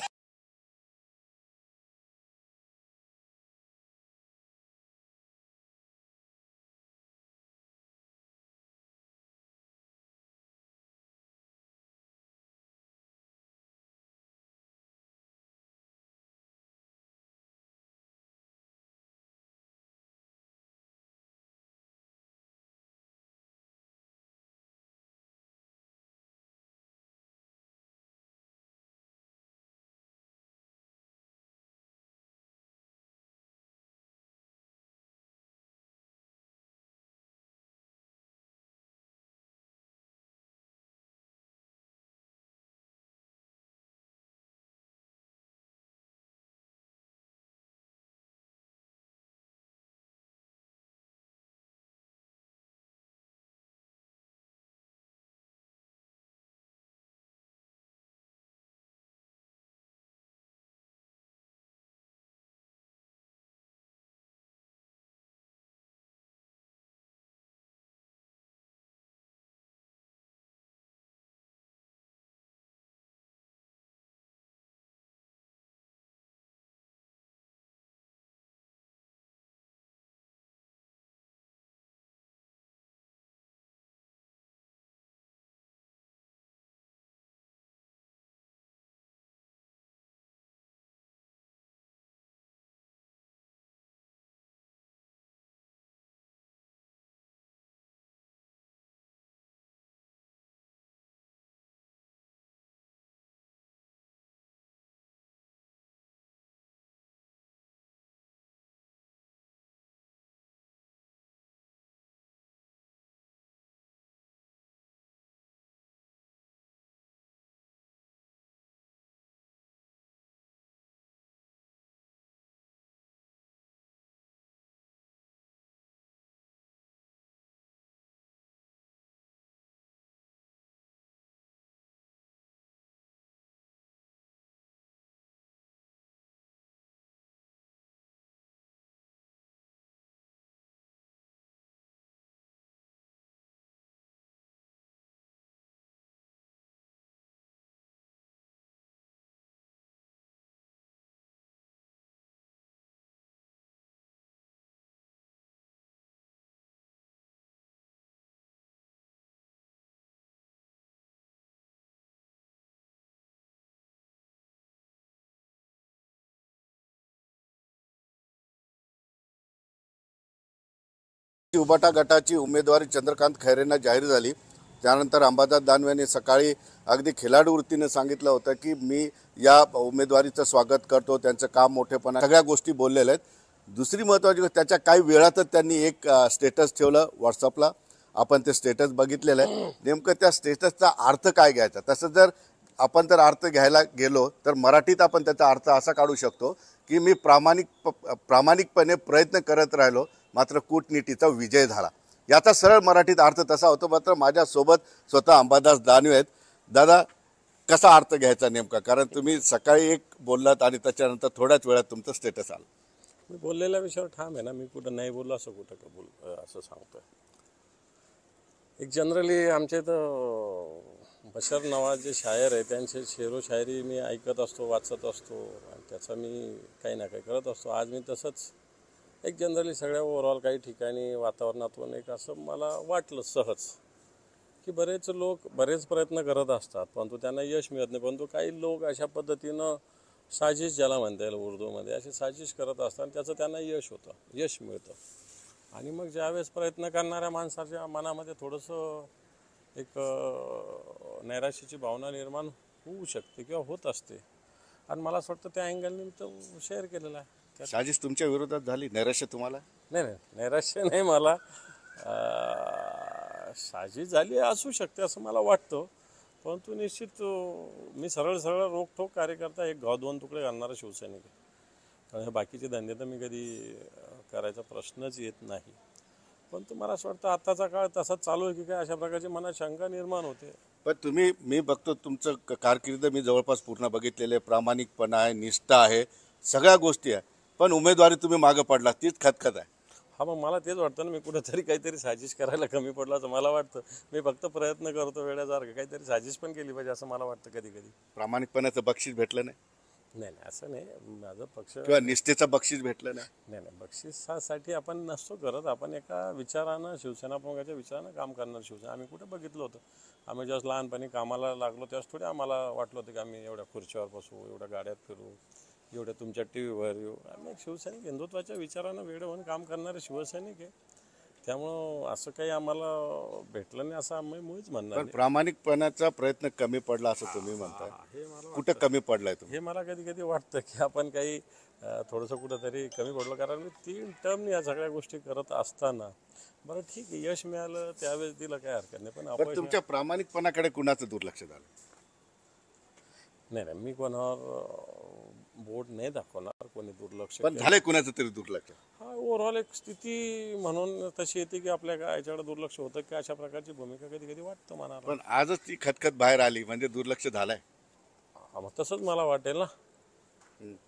उबाटा गटाची उमेदवारी चंद्रकांत खैरेंना जाहीर झाली. त्यानंतर अंबादास दानवे यांनी सकाळी अगदी खिलाडू वृत्तीने सांगितलं होतं की मी या उमेदवारीचं स्वागत करतो, त्यांचं काम मोठेपणा सगळ्या गोष्टी बोललेल्या आहेत. दुसरी महत्त्वाची गोष्ट, त्याच्या काही वेळातच त्यांनी एक स्टेटस ठेवलं व्हॉट्सअपला. आपण ते स्टेटस बघितलेलं आहे. नेमकं त्या स्टेटसचा अर्थ काय घ्यायचा, तसं जर आपण जर अर्थ घ्यायला गेलो तर मराठीत आपण त्याचा अर्थ असा काढू शकतो की मी प्रामाणिकपणे प्रयत्न करत राहिलो, मात्र कूटनीतीचा विजय झाला. याचा सरळ मराठीत अर्थ तसा होतो. मात्र माझ्यासोबत स्वतः अंबादास दानवे आहेत. दादा, कसा अर्थ घ्यायचा नेमका, कारण तुम्ही सकाळी एक बोललात आणि त्याच्यानंतर थोड्याच वेळात तुमचं स्टेटस आलं. मी बोललेल्या विषयावर ठाम आहे ना. मी कुठं नाही बोललो असं कुठं का बोल असं सांगतोय. एक जनरली आमच्या इथं बशर नवाज जे शायर आहे त्यांचे शेरो शायरी मी ऐकत असतो, वाचत असतो आणि त्याचा मी काही ना काही करत असतो. आज मी तसंच एक जनरली सगळ्या ओव्हरऑल काही ठिकाणी वातावरणातून एक असं मला वाटलं सहज की बरेच लोक बरेच प्रयत्न करत असतात परंतु त्यांना यश मिळत नाही. परंतु काही लोक अशा पद्धतीनं साजिश ज्याला म्हणता येईल उर्दूमध्ये, अशी साजिश करत असतात आणि त्याचं त्यांना यश होतं, यश मिळतं. आणि मग ज्यावेळेस प्रयत्न करणाऱ्या माणसाच्या मनामध्ये थोडंसं एक नैराश्याची भावना निर्माण होऊ शकते किंवा होत असते. आणि मला असं वाटतं त्या अँगलने तो शेअर केलेला आहे. साजिश तुमच्या विरोधात झाली, नैराश्य तुम्हाला? नाही नाही, नैराश्य नाही मला. साजिश झाली असू शकते असं मला वाटतं. परंतु निश्चित मी सरळ सरळ रोखठोक कार्यकर्ता, एक गाव दोन तुकडे घालणारा शिवसैनिक आहे. कारण हे बाकीचे धंदे तर मी कधी करायचा प्रश्नच येत नाही. पण तुम्हाला असं वाटतं आत्ताचा काळ तसाच चालू आहे की काय, अशा प्रकारची मनात शंका निर्माण होते. पण मी बघतो तुमचं कारकीर्द मी जवळपास पूर्ण बघितलेले, प्रामाणिकपणा आहे, निष्ठा आहे, सगळ्या गोष्टी आहे. पण उमेदवारी तुम्ही मागं पडला, तीच खतखत आहे. हा, मग मला तेच वाटतं ना, मी कुठेतरी काहीतरी साजिश करायला कमी पडला असं मला वाटतं. मी फक्त प्रयत्न करतो वेळेसारखं, काहीतरी साजिश पण केली पाहिजे असं मला वाटतं कधी कधी. प्रामाणिकपणाचं बक्षीस भेटलं नाही नाही नाही, असं नाही. माझं पक्ष किंवा निष्ठेचं बक्षीस भेटलं नाही? नाही नाही, बक्षिसासाठी आपण नसतो करत. आपण एका विचारानं, शिवसेना प्रमुखाच्या विचारानं काम करणार शिवसेना. आम्ही कुठे बघितलं होतं, आम्ही जेव्हा लहानपणी कामाला लागलो तेव्हाच थोडी आम्हाला वाटलं होतं की आम्ही एवढ्या खुर्चीवर बसू, एवढ्या गाड्यात फिरू, एवढ्या तुमच्या टी व्हीवर येऊ. आम्ही एक शिवसैनिक, हिंदुत्वाच्या विचारानं वेळ होऊन काम करणारे शिवसैनिक आहे. त्यामुळं असं काही आम्हाला भेटलं नाही असं आम्ही मुळीच म्हणणार पण नाही. प्रामाणिकपणाचा प्रयत्न कमी पडला असं तुम्ही म्हणताय. हे मला कुठं कमी पडलाय तुम्ही? हे मला कधी कधी वाटतं की आपण काही थोडंसं कुठंतरी कमी पडलो. कारण मी 3 टर्म या सगळ्या गोष्टी करत असताना बरं ठीक आहे, यश मिळालं त्यावेळेस दिलं काय हरकत नाही. पण पण तुमच्या प्रामाणिकपणाकडे कुणाचं दुर्लक्ष झालं? नाही नाही, मी कोणावर बोट नाही दाखवणार, कोणी दुर्लक्ष पण केलं. झालंय कुणाचं तरी दुर्लक्ष? हा, ओव्हरऑल एक स्थिती म्हणून तशी येते की आपल्या काय याच्याकडे दुर्लक्ष होतं की अशा प्रकारची भूमिका कधी कधी वाटतं मनाला. पण आजच ती खतखत बाहेर आली म्हणजे दुर्लक्ष झालंय. हा, मग तसंच मला वाटेल ना.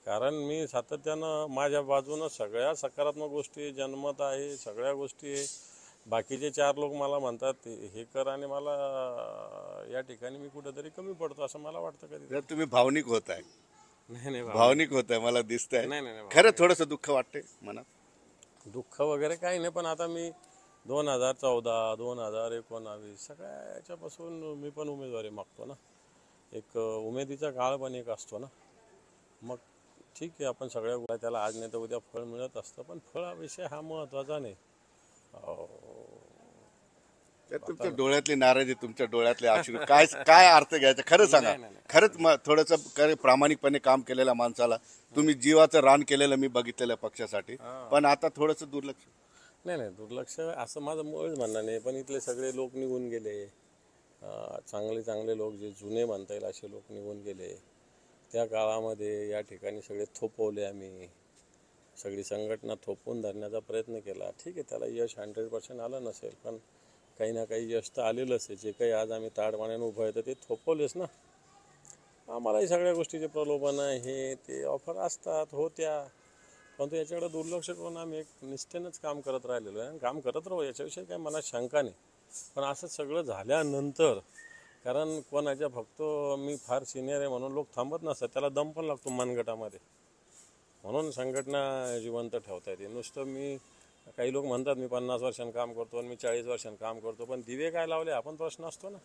कारण मी सातत्यानं माझ्या बाजूनं सगळ्या सकारात्मक गोष्टी जन्मत आहे, सगळ्या गोष्टी आहे. बाकीचे 4 लोक मला म्हणतात हे कर आणि मला या ठिकाणी मी कुठेतरी कमी पडतो असं मला वाटतं कधी. जर तुम्ही भावनिक होत आहे, नाही नाही भावनिक होत आहे, मला दिसतंय. नाही नाही, खरं थोडंसं दुःख वाटतंय मनात. दुःख वगैरे काही नाही. पण आता मी 2014, 2019 सगळ्या याच्यापासून मी पण उमेदवारी मागतो ना. एक उमेदीचा काळ पण एक असतो ना. मग ठीक आहे, आपण सगळ्या गोष्टी त्याला आज नाही तर उद्या फळ मिळत असतं. पण फळ हा विषय हा महत्त्वाचा नाही. तर तुमच्या डोळ्यातली नाराजी, तुमच्या डोळ्यातले अश्रू, काय काय अर्थ घ्यायचा खरं सांगा. खरंच थोडंसं प्रामाणिकपणे काम केलेल्या माणसाला तुम्ही जीवाचं रान केलेलं मी बघितलेलं पक्षासाठी, पण आता थोडंसं दुर्लक्ष. नाही नाही, दुर्लक्ष असं माझं मुळीच म्हणणं नाही. पण इथले सगळे लोक निघून गेले. चांगले चांगले लोक जे जुने म्हणता येईल असे लोक निघून गेले. त्या काळामध्ये या ठिकाणी सगळे थोपवले आम्ही, सगळी संघटना थोपवून धरण्याचा प्रयत्न केला. ठीक आहे, त्याला यश 100% आलं नसेल, पण काही ना काही यश तर आलेलंच आहे. जे काही आज आम्ही ताडमान्यानं उभं आहे तर ते थोपवलेच ना. आम्हालाही सगळ्या गोष्टीचे प्रलोभन हे ते ऑफर असतात, होत्या. परंतु याच्याकडे दुर्लक्ष करून आम्ही एक निष्ठेनंच काम करत राहिलेलो आहे आणि काम करत राहू, याच्याविषयी काही मनात शंका नाही. पण असं सगळं झाल्यानंतर, कारण कोणाच्या फक्त मी फार सिनियर आहे म्हणून लोक थांबत नसतात, त्याला दम पण लागतो मनगटामध्ये. म्हणून संघटना जिवंत ठेवता येते. नुसतं मी, काही लोक म्हणतात मी 50 वर्षांनी काम करतो आणि मी 40 वर्षांनी काम करतो, पण दिवे काय लावले हा पण प्रश्न असतो ना.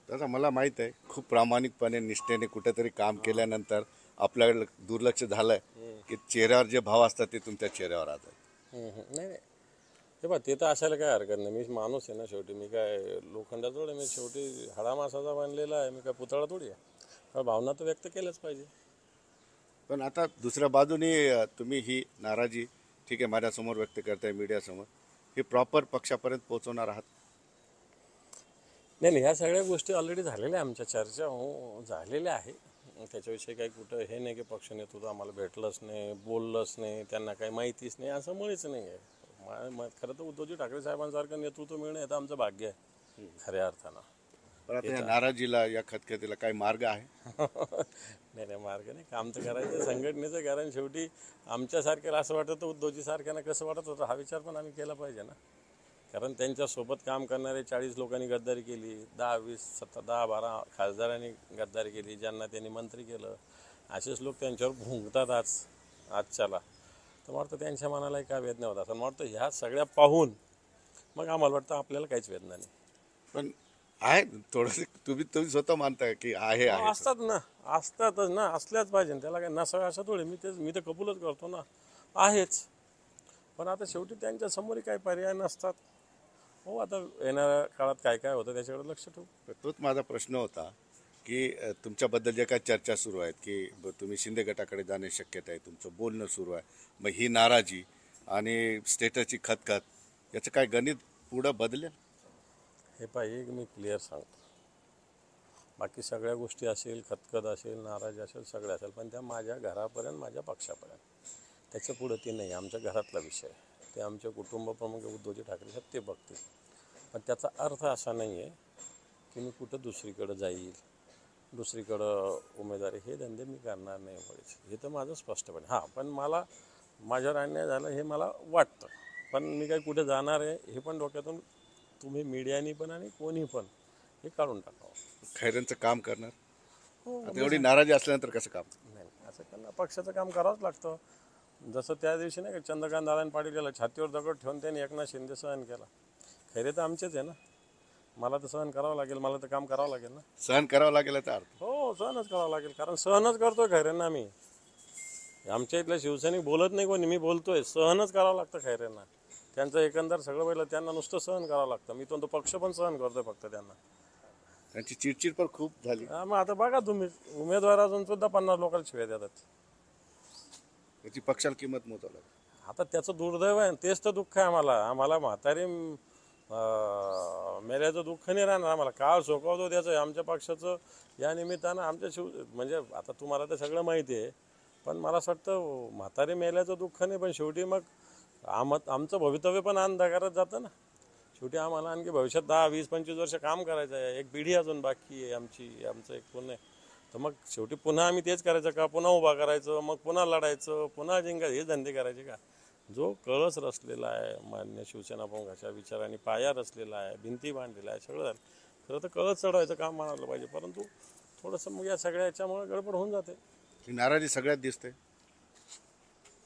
तसं मला माहित आहे, खूप प्रामाणिकपणे निष्ठेने कुठेतरी काम केल्यानंतर आपल्याकडे दुर्लक्ष झालंय की चेहऱ्यावर जे भाव असतात ते तुमच्या चेहऱ्यावर आले. नाही नाही, हे बा ते तर असायला काय हरकत नाही. मी माणूस आहे ना शेवटी. मी काय लोखंडा थोडे, मी शेवटी हाडामासाचा बनलेला आहे. मी काय पुतळा थोडी आहे. पण भावना तर व्यक्त केल्याच पाहिजे. पण आता दुसऱ्या बाजूने तुम्ही ही नाराजी ठीक आहे माझ्यासमोर व्यक्त करताय मीडियासमोर, ही प्रॉपर पक्षापर्यंत पोहोचवणार आहात? नाही नाही, ह्या सगळ्या गोष्टी ऑलरेडी झालेल्या आहे, आमच्या चर्चा झालेल्या आहे. त्याच्याविषयी काही कुठं हे नाही की पक्ष नेतृत्व आम्हाला भेटलंच नाही, बोललंच नाही, त्यांना काही माहितीच नाही, असं मुळीच नाही आहे. खरं तर उद्धवजी ठाकरे साहेबांसारखं नेतृत्व मिळणं हे तर आमचं भाग्य आहे खऱ्या अर्थानं. पण आता या नाराजीला या खतखतीला काही मार्ग आहे? नाही नाही, मार्ग नाही, काम तर करायचं संघटनेचं. कारण शेवटी आमच्यासारख्याला असं वाटत होतं, उद्धवजी सारख्यानं कसं वाटत होतं, हा विचार पण आम्ही केला पाहिजे ना. कारण त्यांच्यासोबत काम करणारे 40 लोकांनी गद्दारी केली, 10-12 खासदारांनी गद्दारी केली, ज्यांना त्यांनी मंत्री केलं, असेच लोक त्यांच्यावर भुंकतात आजच्याला. तर मला वाटतं त्यांच्या मनालाही काय वेदना होत असं मला वाटतं. ह्या सगळ्या पाहून मग आम्हाला वाटतं आपल्याला काहीच वेदना नाही. पण आहे थोडंसं, तुम्ही स्वतः मानताय की आहे असतातच ना, असल्याच पाहिजे. त्याला काय नसावे असं थोडे. मी तर कबूलच करतो ना, आहेच. पण आता शेवटी त्यांच्या समोर काही पर्याय नसतात. हो, आता येणाऱ्या काळात काय काय होतं त्याच्याकडे लक्ष ठेवू. तर तोच माझा प्रश्न होता की तुमच्याबद्दल जे काही चर्चा सुरू आहेत की तुम्ही शिंदे गटाकडे जाण्याची शक्यता आहे, तुमचं बोलणं सुरू आहे, मग ही नाराजी आणि स्टेटसची खतखत याचं काय गणित पुढं बदलेल? हे पाहिजे मी क्लिअर सांगतो. बाकी सगळ्या गोष्टी असेल, खतखत असेल, नाराज असेल, सगळे असेल, पण त्या माझ्या घरापर्यंत, माझ्या पक्षापर्यंत. त्याच्या पुढं ते नाही. आमच्या घरातला विषय ते आमचे कुटुंब प्रमुख उद्धवजी ठाकरे साहेब ते बघतील. पण त्याचा अर्थ असा नाही आहे की मी कुठं दुसरीकडं जाईल, दुसरीकडं उमेदवारी, हे धंदे मी करणार नाही मुळीच. हे तर माझं स्पष्टपणे. हां, पण मला माझ्यावर अन्याय झाला हे मला वाटतं. पण मी काही कुठे जाणार आहे हे पण डोक्यातून तुम्ही मीडियानी पण आणि कोणी पण हे काढून टाकावं. खैरेंचं काम करणार? हो, आता एवढी नाराजी असल्यानंतर कसं काम? नाही असं करणं, पक्षाचं काम करावंच लागतं. जसं त्या दिवशी नाही का चंद्रकांत नारायण पाटील गेला, छातीवर दगड ठेवून त्यांनी एकनाथ शिंदे सहन केला. खैरे तर आमचेच आहे ना, मला तर सहन करावं लागेल, मला तर काम करावं लागेल ना. सहन करावं लागेल याचा अर्थ? हो, सहनच करावं लागेल. कारण सहनच करतोय खैरेंना मी. आमच्या इथल्या शिवसैनिक बोलत नाही कोणी, मी बोलतोय. सहनच करावं लागतं खैरेंना. त्यांचं एकंदर सगळं पहिलं त्यांना नुसतं सहन करावं लागतं. मी तो पक्ष पण सहन करतोय फक्त त्यांना. त्यांची चिडचिड पण खूप झाली. हा, मग आता बघा तुम्ही, उमेदवार अजून सुद्धा 50 लोकांना शिव्या देतात. त्याची पक्षाला किंमत मोजावं लागेल. आता त्याचं दुर्दैव आहे, तेच तर दुःख आहे आम्हाला म्हातारी मेल्याचं दुःख नाही राहणार आम्हाला. काळ सोकवतो त्याचं आमच्या पक्षाचं. या निमित्तानं आमच्या म्हणजे आता तुम्हाला तर सगळं माहिती आहे, पण मला असं वाटतं म्हातारी मेल्याचं दुःख नाही, पण शेवटी मग आमचं भवितव्य पण अंधकारात जातं ना. शेवटी आम्हाला आणखी भविष्यात 10, 20, 25 वर्ष काम करायचं आहे. एक पिढी अजून बाकी आहे आमचं एक पुण्य आहे. तर मग शेवटी पुन्हा आम्ही तेच करायचं का? पुन्हा उभा करायचं, मग पुन्हा लढायचं, पुन्हा जिंकायचं, हे धंदे करायचे का? जो कळस रचलेला आहे मान्य शिवसेना प्रमुखाच्या विचारांनी, पाया रचलेला आहे, भिंती बांधलेला आहे, सगळं झालं. खरं तर कळस चढवायचं काम म्हणायला पाहिजे, परंतु थोडंसं मग या सगळ्या याच्यामुळे गडबड होऊन जाते. ही नाराजी सगळ्यात दिसते.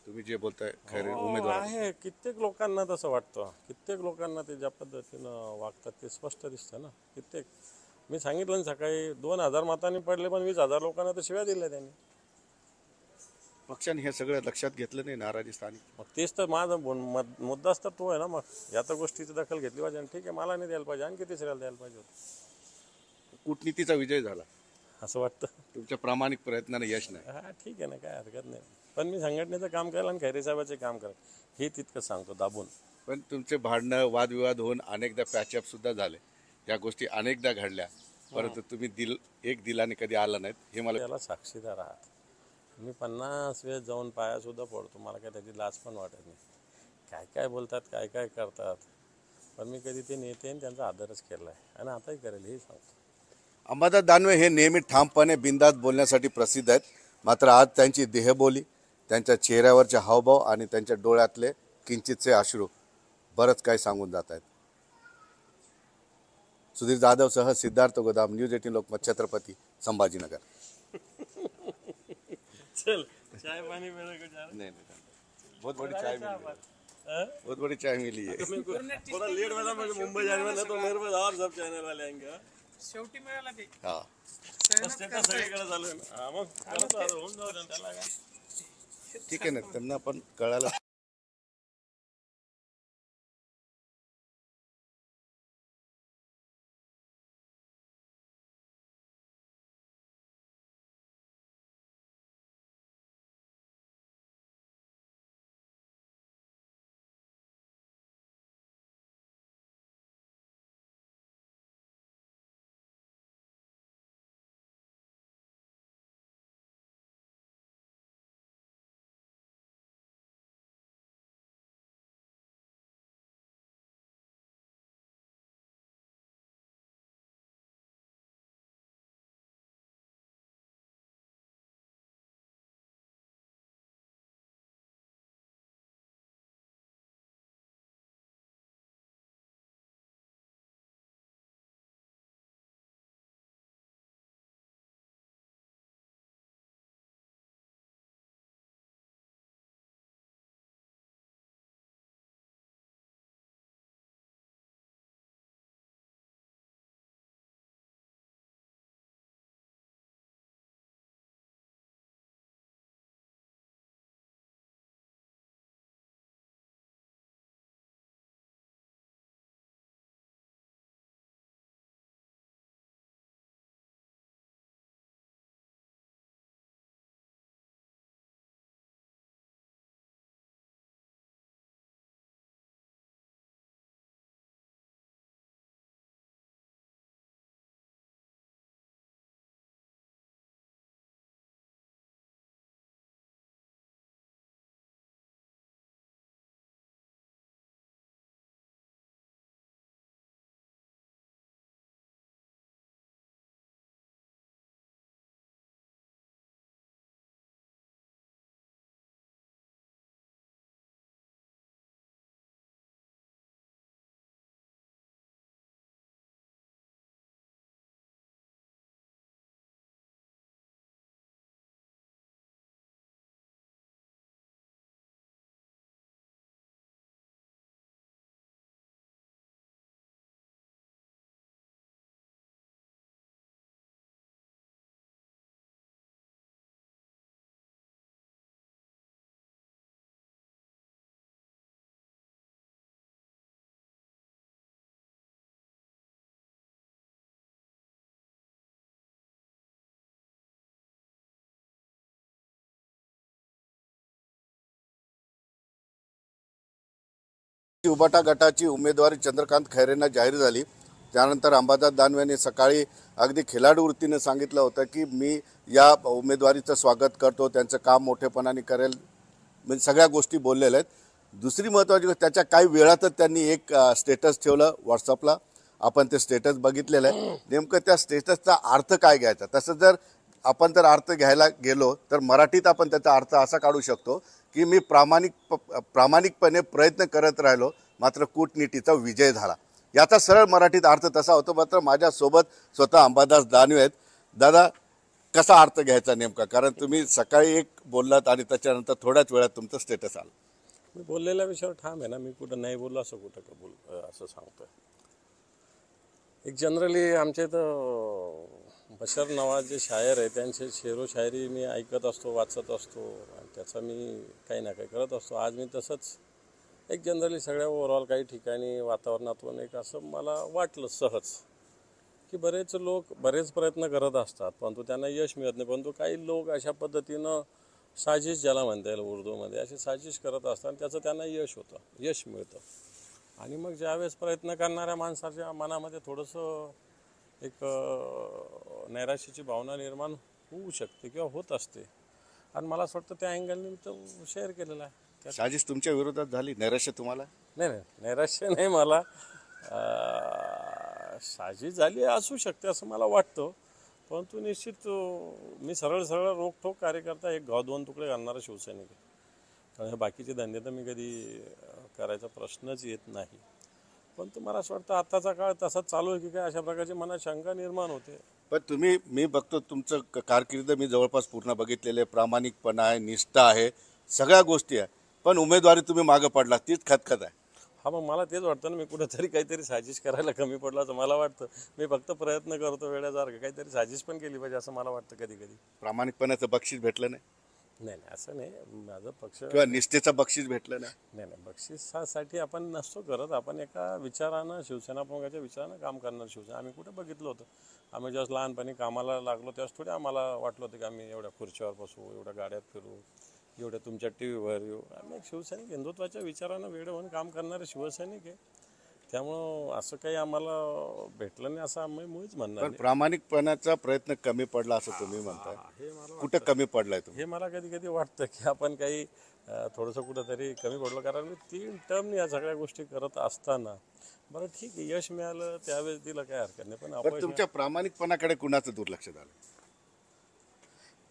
तुम्ही जे बोलताय खैरे उमेदवार आहे, कित्येक लोकांना तसं वाटतं. कित्येक लोकांना ते ज्या पद्धतीनं वागतात ते स्पष्ट दिसतं ना. कित्येक, मी सांगितलं ना सकाळी, 2000 मतांनी पडले, पण 20,000 लोकांना तर शिव्या दिल्या त्यांनी. पक्षाने हे सगळं लक्षात घेतलं नाही, नाराजी स्थानिक. मग तेच तर माझा मुद्दाच तर तो आहे ना. मग या तर गोष्टीची दखल घेतली पाहिजे. आणि ठीक आहे, मला नाही द्यायला पाहिजे, आणखी तिसऱ्याला द्यायला पाहिजे होतं. कूटनीतीचा विजय झाला असं वाटतं. तुमच्या प्रामाणिक प्रयत्नाने यश नाही. हा, ठीक आहे ना, काय हरकत नाही. पण मी संघटनेचं काम केलं आणि खैरे साहेबाचे काम करेल हे तितकं सांगतो दाबून. पण तुमचे भांडणं वादविवाद होऊन अनेकदा पॅचअप सुद्धा झाले, या गोष्टी अनेकदा घडल्या, परंतु तुम्ही दिलाने कधी आला नाहीत, हे मला. त्याला साक्षीदार आहात. मी 50 वेळेस जाऊन पायासुद्धा पडतो. मला काय त्याची लाज पण वाटत नाही. काय काय बोलतात, काय काय करतात, पण मी कधी ते नेते आणि त्यांचा आदरच केला आहे आणि आताही करेल, हे सांगतो. अंबादास दानवे हे नेहमी ठामपणे बिनधास्त बोलण्यासाठी प्रसिद्ध आहेत, मात्र आज त्यांची देहबोली, त्यांच्या चेहऱ्यावरचे हावभाव आणि त्यांच्या डोळ्यातले किंचितसे अश्रू बरंच काही सांगून जात आहेत. सुधीर जाधवसह सिद्धार्थ गोदाम, न्यूज 18 लोकमत, छत्रपती संभाजीनगर. चल, चाय पानी मेरे को जा. नहीं बहुत बड़ी चाय मिली है, बहुत बड़ी चाय मिली है. थोड़ा लेट वाला मुंबई जाने वाला तो मेरे पास और सब चैनल वाले आएंगे. शेवटी मिळाला ते. हाँ स्टेटस सगळीकडे चालू आहे ना. हा, मग करतो, होऊन जाऊ द्या त्याला काय. ठीक आहे ना, त्यांना पण कळालं. उबाटा गटाची उमेदवारी चंद्रकांत खैरेंना जाहीर झाली. त्यानंतर अंबादास दानवे यांनी सकाळी अगदी खिलाडू वृत्तीने सांगितलं होतं की मी या उमेदवारीचं स्वागत करतो, त्यांचं काम मोठेपणाने करेल, म्हणजे सगळ्या गोष्टी बोललेल्या आहेत. दुसरी महत्त्वाची गोष्ट, त्याच्या काही वेळातच त्यांनी एक स्टेटस ठेवलं व्हॉट्सअपला. आपण ते स्टेटस बघितलेलं आहे. नेमकं त्या स्टेटसचा अर्थ काय घ्यायचा, तसं जर आपण अर्थ घ्यायला गेलो तर मराठीत आपण त्याचा अर्थ असा काढू शकतो की मी प्रामाणिकपणे प्रयत्न करत राहिलो, मात्र कूटनीतीचा विजय झाला. याचा सरळ मराठीत अर्थ तसा होतो. मात्र माझ्यासोबत स्वतः अंबादास दानवे आहेत. दादा, कसा अर्थ घ्यायचा नेमका, कारण तुम्ही सकाळी एक बोललात आणि त्याच्यानंतर थोड्याच वेळात तुमचं स्टेटस आलं. मी बोललेल्या विषयावर ठाम आहे ना, मी कुठं नाही बोललो असं कुठं का बोल असं सांगतोय. एक जनरली आमच्या इथं बशर नवाज जे शायर आहे त्यांचे शेरो शायरी मी ऐकत असतो, वाचत असतो आणि त्याचा मी काही ना काही करत असतो. आज मी तसंच एक जनरली सगळ्या ओव्हरऑल काही ठिकाणी वातावरणातून एक असं मला वाटलं सहज की बरेच लोक बरेच प्रयत्न करत असतात परंतु त्यांना यश मिळत नाही. परंतु काही लोक अशा पद्धतीनं साजिश ज्याला म्हणता येईल उर्दूमध्ये, अशी साजिश करत असतात त्याचं त्यांना यश होतं, यश मिळतं. आणि मग ज्यावेळेस प्रयत्न करणाऱ्या माणसाच्या मनामध्ये थोडंसं एक नैराश्याची भावना निर्माण होऊ शकते किंवा होत असते. आणि मला असं वाटतं त्या अँगलने मी तो शेअर केलेला आहे. साजिश तुमच्या विरोधात झाली, नैराश्य तुम्हाला? नाही नाही, नैराश्य नाही मला. साजिश झाली असू शकते असं मला वाटतं. परंतु निश्चित मी सरळ सरळ रोखठोक कार्यकर्ता, एक घाव दोन तुकडे घालणारा शिवसैनिक आहे. कारण हे बाकीचे धंदे तर मी कधी करायचा प्रश्नच येत नाही. पण तुम्हाला असं वाटतं आत्ताचा काळ तसाच चालू आहे की काय, अशा प्रकारची मनात शंका निर्माण होते. पण तुम्ही, मी बघतो तुमचं कारकीर्द मी जवळपास पूर्ण बघितलेले, प्रामाणिकपणा आहे, निष्ठा आहे, सगळ्या गोष्टी आहे. पण उमेदवारी तुम्ही मागं पडला, तीच खतखत आहे. हा, मग मला तेच वाटतं ना, मी कुठेतरी काहीतरी साजिश करायला कमी पडला असं मला वाटतं. मी फक्त प्रयत्न करतो वेळेसारखं, काहीतरी साजिश पण केली पाहिजे असं मला वाटतं कधी कधी. प्रामाणिकपणाचं बक्षीस भेटलं नाही नाही नाही, असं नाही. माझं पक्ष किंवा निष्ठेचं बक्षीस भेटलं नाही? नाही नाही, बक्षिसासाठी आपण नसतो करत. आपण एका विचारानं, शिवसेना प्रमुखाच्या विचारानं काम करणार शिवसेना. आम्ही कुठं बघितलं होतं, आम्ही जेव्हा लहानपणी कामाला लागलो तेव्हा थोडी आम्हाला वाटलं होतं की आम्ही एवढ्या खुर्चीवर बसू, एवढ्या गाड्यात फिरू, एवढ्या तुमच्या टी व्हीवर येऊ. आम्ही एक शिवसैनिक, हिंदुत्वाच्या विचारानं वेळ होऊन काम करणारे शिवसैनिक आहे. त्यामुळं असं काही आम्हाला भेटलं नाही असं आम्ही मुळीच म्हणणार पण नाही. प्रामाणिकपणाचा प्रयत्न कमी पडला असं तुम्ही म्हणताय. हे मला कुठं कमी पडलाय तुम्ही? हे मला कधी कधी वाटतं की आपण काही थोडंसं कुठंतरी कमी पडलो. कारण मी 3 टर्मनी या सगळ्या गोष्टी करत असताना बरं ठीक आहे, यश मिळालं त्यावेळेस दिलं, काय हरकत नाही. पण पण अपयश तुमच्या प्रामाणिकपणाकडे कुणाचं दुर्लक्ष झालं?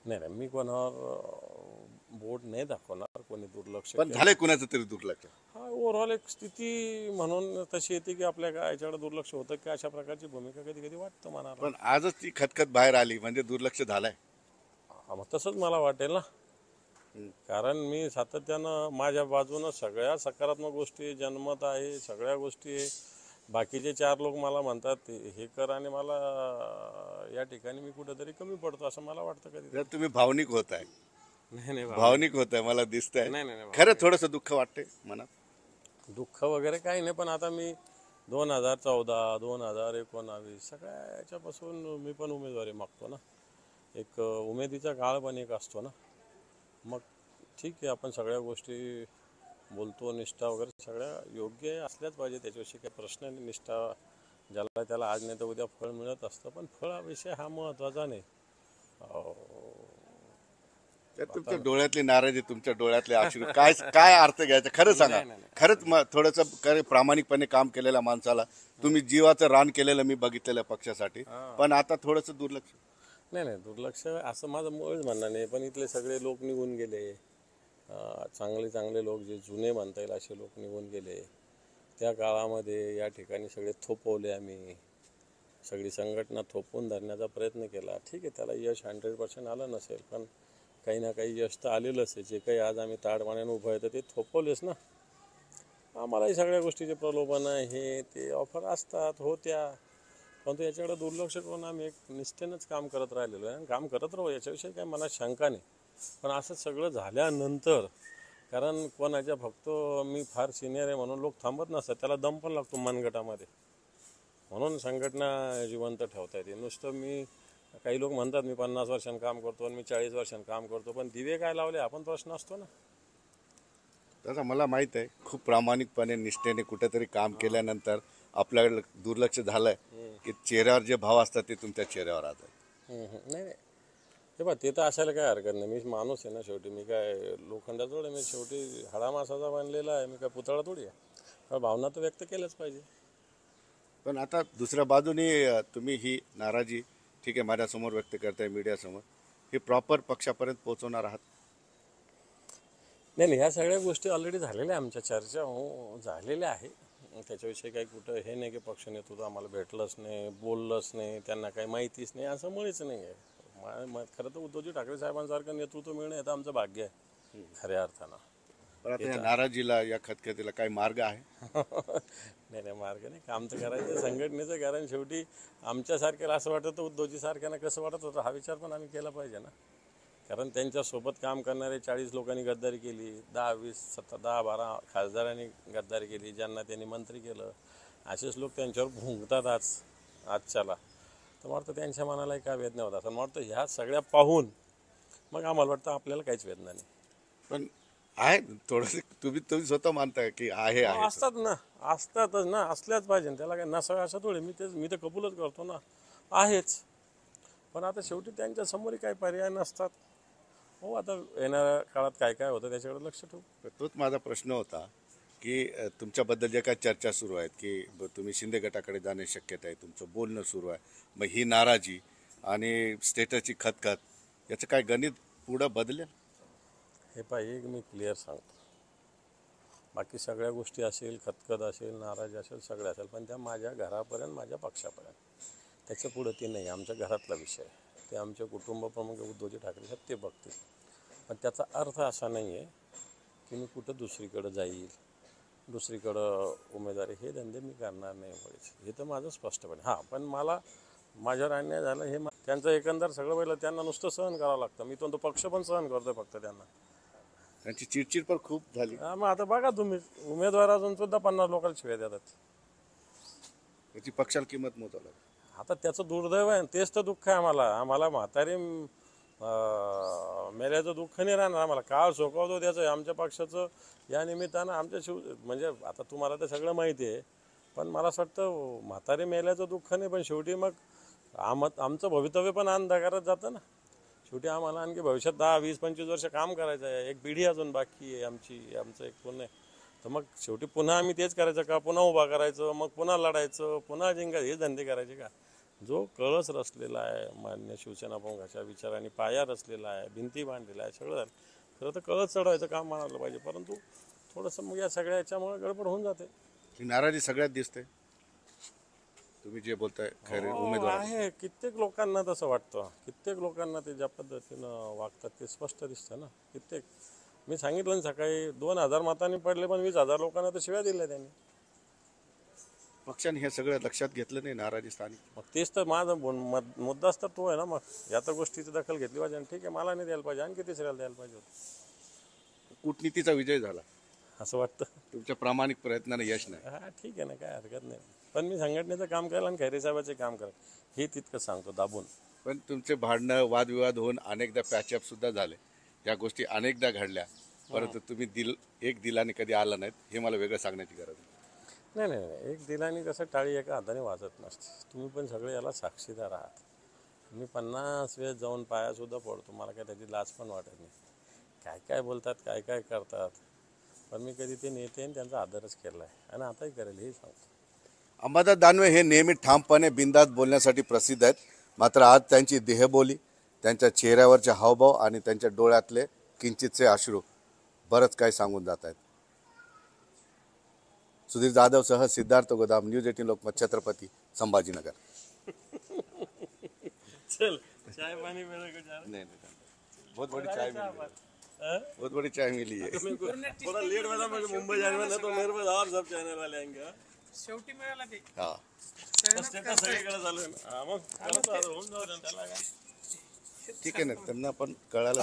नाही नाही, मी कोणावर बोट नाही दाखवणार, कोणी दुर्लक्ष पण केलं. झालंय कुणाचं तरी दुर्लक्ष? हा, ओव्हरऑल एक स्थिती म्हणून तशी येते की आपल्या काय याच्याकडे दुर्लक्ष होतं की अशा प्रकारची भूमिका कधी कधी वाटतं मनाला. पण आजच ती खतखत बाहेर आली, म्हणजे दुर्लक्ष झालंय. हा, मग तसंच मला वाटेल ना. कारण मी सातत्यानं माझ्या बाजूनं सगळ्या सकारात्मक गोष्टी जन्मत आहे, सगळ्या गोष्टी आहे. बाकीचे 4 लोक मला म्हणतात हे कर आणि मला या ठिकाणी मी कुठेतरी कमी पडतो असं मला वाटतं कधी. जर तुम्ही भावनिक होत आहे, नाही नाही भावनिक होत आहे, मला दिसतंय. नाही नाही, खरं थोडंसं दुःख वाटतंय मनात. दुःख वगैरे काही नाही. पण आता मी 2014, 2019 सगळ्या याच्यापासून मी पण उमेदवारी मागतो ना. एक उमेदीचा काळ पण एक असतो ना. मग ठीक आहे, आपण सगळ्या गोष्टी बोलतो, निष्ठा वगैरे सगळ्या योग्य असल्याच पाहिजे, त्याच्याविषयी काही प्रश्न नाही. निष्ठा ज्याला त्याला आज नाही तर उद्या फळ मिळत असतं, पण फळाविषय हा महत्त्वाचा नाही. तर तुमच्या डोळ्यातली नाराजी, तुमच्या डोळ्यातले अश्रू, काय काय अर्थ घ्यायचा खरं सांगा. खरंच थोडंसं प्रामाणिकपणे काम केलेल्या माणसाला, तुम्ही जीवाचं रान केलेलं मी बघितलेलं पक्षासाठी, पण आता थोडंसं दुर्लक्ष. नाही नाही, दुर्लक्ष असं माझं मुळीच म्हणणं नाही. पण इथले सगळे लोक निघून गेले, चांगले चांगले लोक जे जुने म्हणता येईल असे लोक निघून गेले. त्या काळामध्ये या ठिकाणी सगळे थोपवले आम्ही, सगळी संघटना थोपवून धरण्याचा प्रयत्न केला. ठीक आहे, त्याला यश 100% आलं नसेल, पण काही ना काही यश तर आलेलंच आहे. जे काही आज आम्ही ताडमान्यानं उभं आहे तर ते थोपवलेच ना. आम्हालाही सगळ्या गोष्टीचे प्रलोभन आहे, हे ते ऑफर असतात, होत्या. परंतु याच्याकडे दुर्लक्ष करून आम्ही एक निष्ठेनंच काम करत राहिलेलो आहे आणि काम करत राहू, याच्याविषयी काही मनात शंका नाही. पण असं सगळं झाल्यानंतर, कारण कोणाच्या फक्त मी फार सिनियर आहे म्हणून लोक थांबत नसतात, त्याला दम पण लागतो मनगटामध्ये. म्हणून संघटना जिवंत ठेवता येते. नुसतं मी, काही लोक म्हणतात मी 50 वर्षांनी काम करतो आणि मी 40 वर्षांनी काम करतो, पण दिवे काय लावले आपण प्रश्न असतो ना. तसं मला माहीत आहे खूप प्रामाणिकपणे निष्ठेने कुठेतरी काम केल्यानंतर आपल्याकडे दुर्लक्ष झालंय की चेहऱ्यावर जे भाव असतात ते तुमच्या चेहऱ्यावर आज आहेत. नाही नाही, हे बघ ते तर असायला काय हरकत नाही. मी माणूस आहे ना शेवटी. मी काय लोखंडा थोडे, मी शेवटी हाडामासाचा बनलेला आहे. मी काय पुतळा थोडी आहे. पण भावना तर व्यक्त केल्याच पाहिजे. पण आता दुसऱ्या बाजूने तुम्ही ही नाराजी ठीक आहे माझ्यासमोर व्यक्त करताय मीडियासमोर, ही प्रॉपर पक्षापर्यंत पोहोचवणार आहात. नाही नाही, ह्या सगळ्या गोष्टी ऑलरेडी झालेल्या आहे, आमच्या चर्चा झालेल्या आहे. त्याच्याविषयी काही कुठं हे नाही की पक्ष नेतृत्व आम्हाला भेटलंच नाही, बोललंच नाही, त्यांना काही माहितीच नाही, असं मुळीच नाही आहे. खरं तर उद्धवजी ठाकरे साहेबांसारखं नेतृत्व मिळणं हे तर आमचं भाग्य आहे खऱ्या अर्थानं. पण आता या नाराजीला या खतखतीला काही मार्ग आहे. नाही नाही, मार्ग नाही, काम तर करायचं संघटनेचं. कारण शेवटी आमच्यासारख्याला असं वाटत होतं, उद्धवजी सारख्यानं कसं वाटत होतं, हा विचार पण आम्ही केला पाहिजे ना. कारण त्यांच्यासोबत काम करणारे 40 लोकांनी गद्दारी केली, 10-12 खासदारांनी गद्दारी केली, ज्यांना त्यांनी मंत्री केलं, असेच लोक त्यांच्यावर भुंकतात आजच्याला. तर मला वाटतं त्यांच्या मनालाही काय वेदना होत असं मला वाटतं. ह्या सगळ्या पाहून मग आम्हाला वाटतं आपल्याला काहीच वेदना नाही. पण आहे थोडंसं, तुम्ही स्वतः मानताय की आहे असतात ना, असतातच ना, असल्याच पाहिजे. त्याला काय नसावं असं थोडे. मी तर कबूलच करतो ना, आहेच. पण आता शेवटी त्यांच्या समोरही काही पर्याय नसतात. हो, आता येणाऱ्या काळात काय काय होतं त्याच्याकडे लक्ष ठेवू. तर तोच माझा प्रश्न होता की तुमच्याबद्दल जे काही चर्चा सुरू आहेत की तुम्ही शिंदे गटाकडे जाण्याची शक्यता आहे, तुमचं बोलणं सुरू आहे, मग ही नाराजी आणि स्टेटसची खतखत याचं काय गणित पुढं बदलेल. हे पाहिजे की मी क्लिअर सांगतो. बाकी सगळ्या गोष्टी असेल, खतखत असेल, नाराज असेल, सगळ्या असेल, पण त्या माझ्या घरापर्यंत, माझ्या पक्षापर्यंत. त्याच्या पुढं ते नाही. आमच्या घरातला विषय आहे. ते आमचे कुटुंब प्रमुख उद्धवजी ठाकरे साहेब ते बघतील. पण त्याचा अर्थ असा नाही आहे की मी कुठं दुसरीकडं जाईल, दुसरीकडं उमेदवारी, हे धंदे मी करणार नाही मुळीच. हे तर माझं स्पष्टपणे. हां, पण मला माझ्यावर अन्याय झाला हे त्यांचं एकंदर सगळं पहिलं त्यांना नुसतं सहन करावं लागतं. मी तो पक्ष पण सहन करतोय फक्त त्यांना. त्यांची चिडचिड पण खूप झाली. मग आता बघा तुम्ही, उमेदवार अजून सुद्धा 50 लोकांना शिव्या देतात. त्याची पक्षाला किंमत मोजावी लागेल. आता त्याचं दुर्दैव आहे. तेच तर दुःख आहे आम्हाला म्हातारी मेल्याचं दुःख नाही राहणार आम्हाला. काळ सोकवतो त्याचं आमच्या पक्षाचं. या निमित्तानं आमच्या म्हणजे आता तुम्हाला तर सगळं माहिती आहे. पण मला असं वाटतं म्हातारी मेल्याचं दुःख नाही, पण शेवटी मग आमचं भवितव्य पण अंधकारात जातं ना. शेवटी आम्हाला आणखी भविष्यात 10-20-25 वर्ष काम करायचं आहे. एक पिढी अजून बाकी आहे आमचं एक पुण्य. तर मग शेवटी पुन्हा आम्ही तेच करायचं का? पुन्हा उभा करायचं, मग पुन्हा लढायचं, पुन्हा जिंकायचं, हे धंदे करायचे का? जो कळस रचलेला आहे मान्य शिवसेना प्रमुखाच्या विचारांनी, पाया रचलेला आहे, भिंती बांधलेला आहे, सगळं झालं. खरं तर कळस चढवायचं काम म्हणायला पाहिजे. परंतु थोडंसं मग या सगळ्या याच्यामुळे गडबड होऊन जाते. ही नाराजी सगळ्यात दिसते. तुम्ही जे बोलताय खैरे उमेदवार आहे, कित्येक लोकांना तसं वाटतं. कित्येक लोकांना ते ज्या पद्धतीनं वागतात ते स्पष्ट दिसतं ना. कित्येक, मी सांगितलं ना सकाळी, 2,000 मतांनी पडले, पण 20,000 लोकांना तर शिव्या दिल्या त्यांनी. पक्षाने हे सगळं लक्षात घेतलं नाही, नाराजी स्थानिक. मग तेच तर माझा मुद्दाच तर तो आहे ना. मग या तर गोष्टीची दखल घेतली पाहिजे. आणि ठीक आहे, मला नाही द्यायला पाहिजे, आणखी तिसऱ्याला द्यायला पाहिजे होतं. कूटनीतीचा विजय झाला, असं वाटतं. तुमच्या प्रामाणिक प्रयत्नाने यश नाही. हा ठीक आहे ना, काय हरकत नाही. पण मी संघटनेचं काम केलं आणि खैरे साहेबाचे काम करेल हे तितकं सांगतो दाबून. पण तुमचे भांडणं वादविवाद होऊन अनेकदा पॅचअप सुद्धा झाले, या गोष्टी अनेकदा घडल्या, परंतु तुम्ही एक दिलाने कधी आला नाहीत, हे मला वेगळं सांगण्याची गरज आहे. नाही नाही नाही, एक दिलाने कसं टाळी एका हाताने वाजत नसते. तुम्ही पण सगळे याला साक्षीदार आहात. मी 50 वेळेस जाऊन पायासुद्धा पडतो. मला काय त्याची लाज पण वाटत नाही. काय काय बोलतात, काय काय करतात, पण मी कधी ते नेते आणि त्यांचा आदरच केला आहे आणि आताही करेल, हे सांगतो. अंबादास दानवे हे नेहमी ठामपणे बिनधास्त बोलण्यासाठी प्रसिद्ध आहेत. मात्र आज त्यांची देहबोली, त्यांच्या चेहऱ्यावरचे हावभाव आणि त्यांच्या डोळ्यातले किंचितचे अश्रू बरंच काही सांगून जात आहेत. सुधीर जाधवसह सिद्धार्थ गोदाम, न्यूज 18 लोकमत, छत्रपती संभाजीनगर. चल चाय पानी मेरे को जा नहीं बहुत बड़ी चाय मिली है, बहुत बड़ी चाय मिली है. थोड़ा लेट हुआ था, मुझे मुंबई जाने में, तो मेरे पास और सब चैनल वाले आएंगे. शेवटी मिळाला ते हा स्टेटस सगळीकडे चालू आहे ना. मग करतो आता, होऊन जाऊ दे ना, त्याला काय. ठीक आहे ना, त्यांना पण कळायला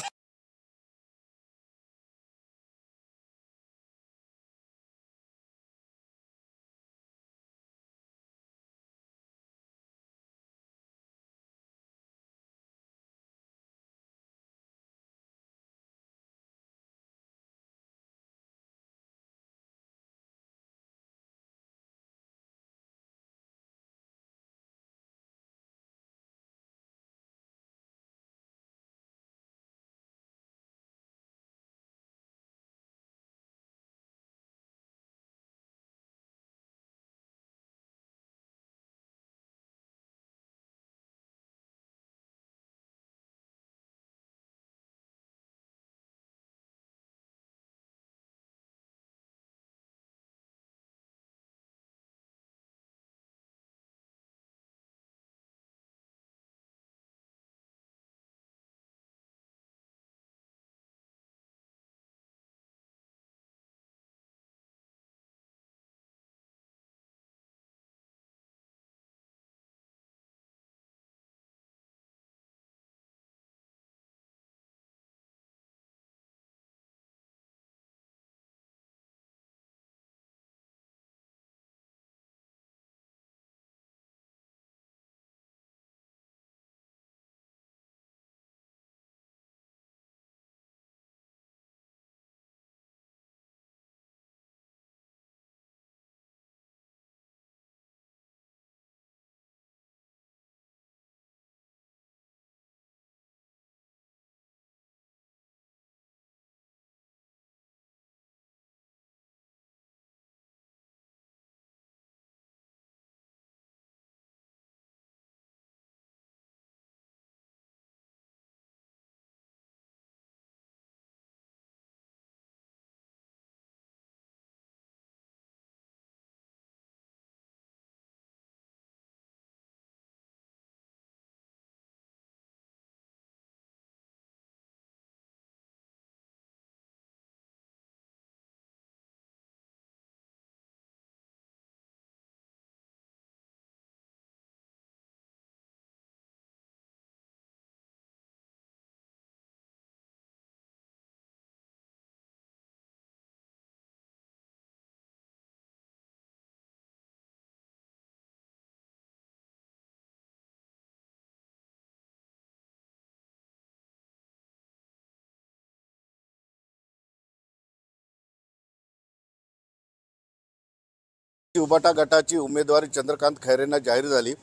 उबाटा गटाची उमेदवारी चंद्रकांत खैरेंना जाहीर झाली.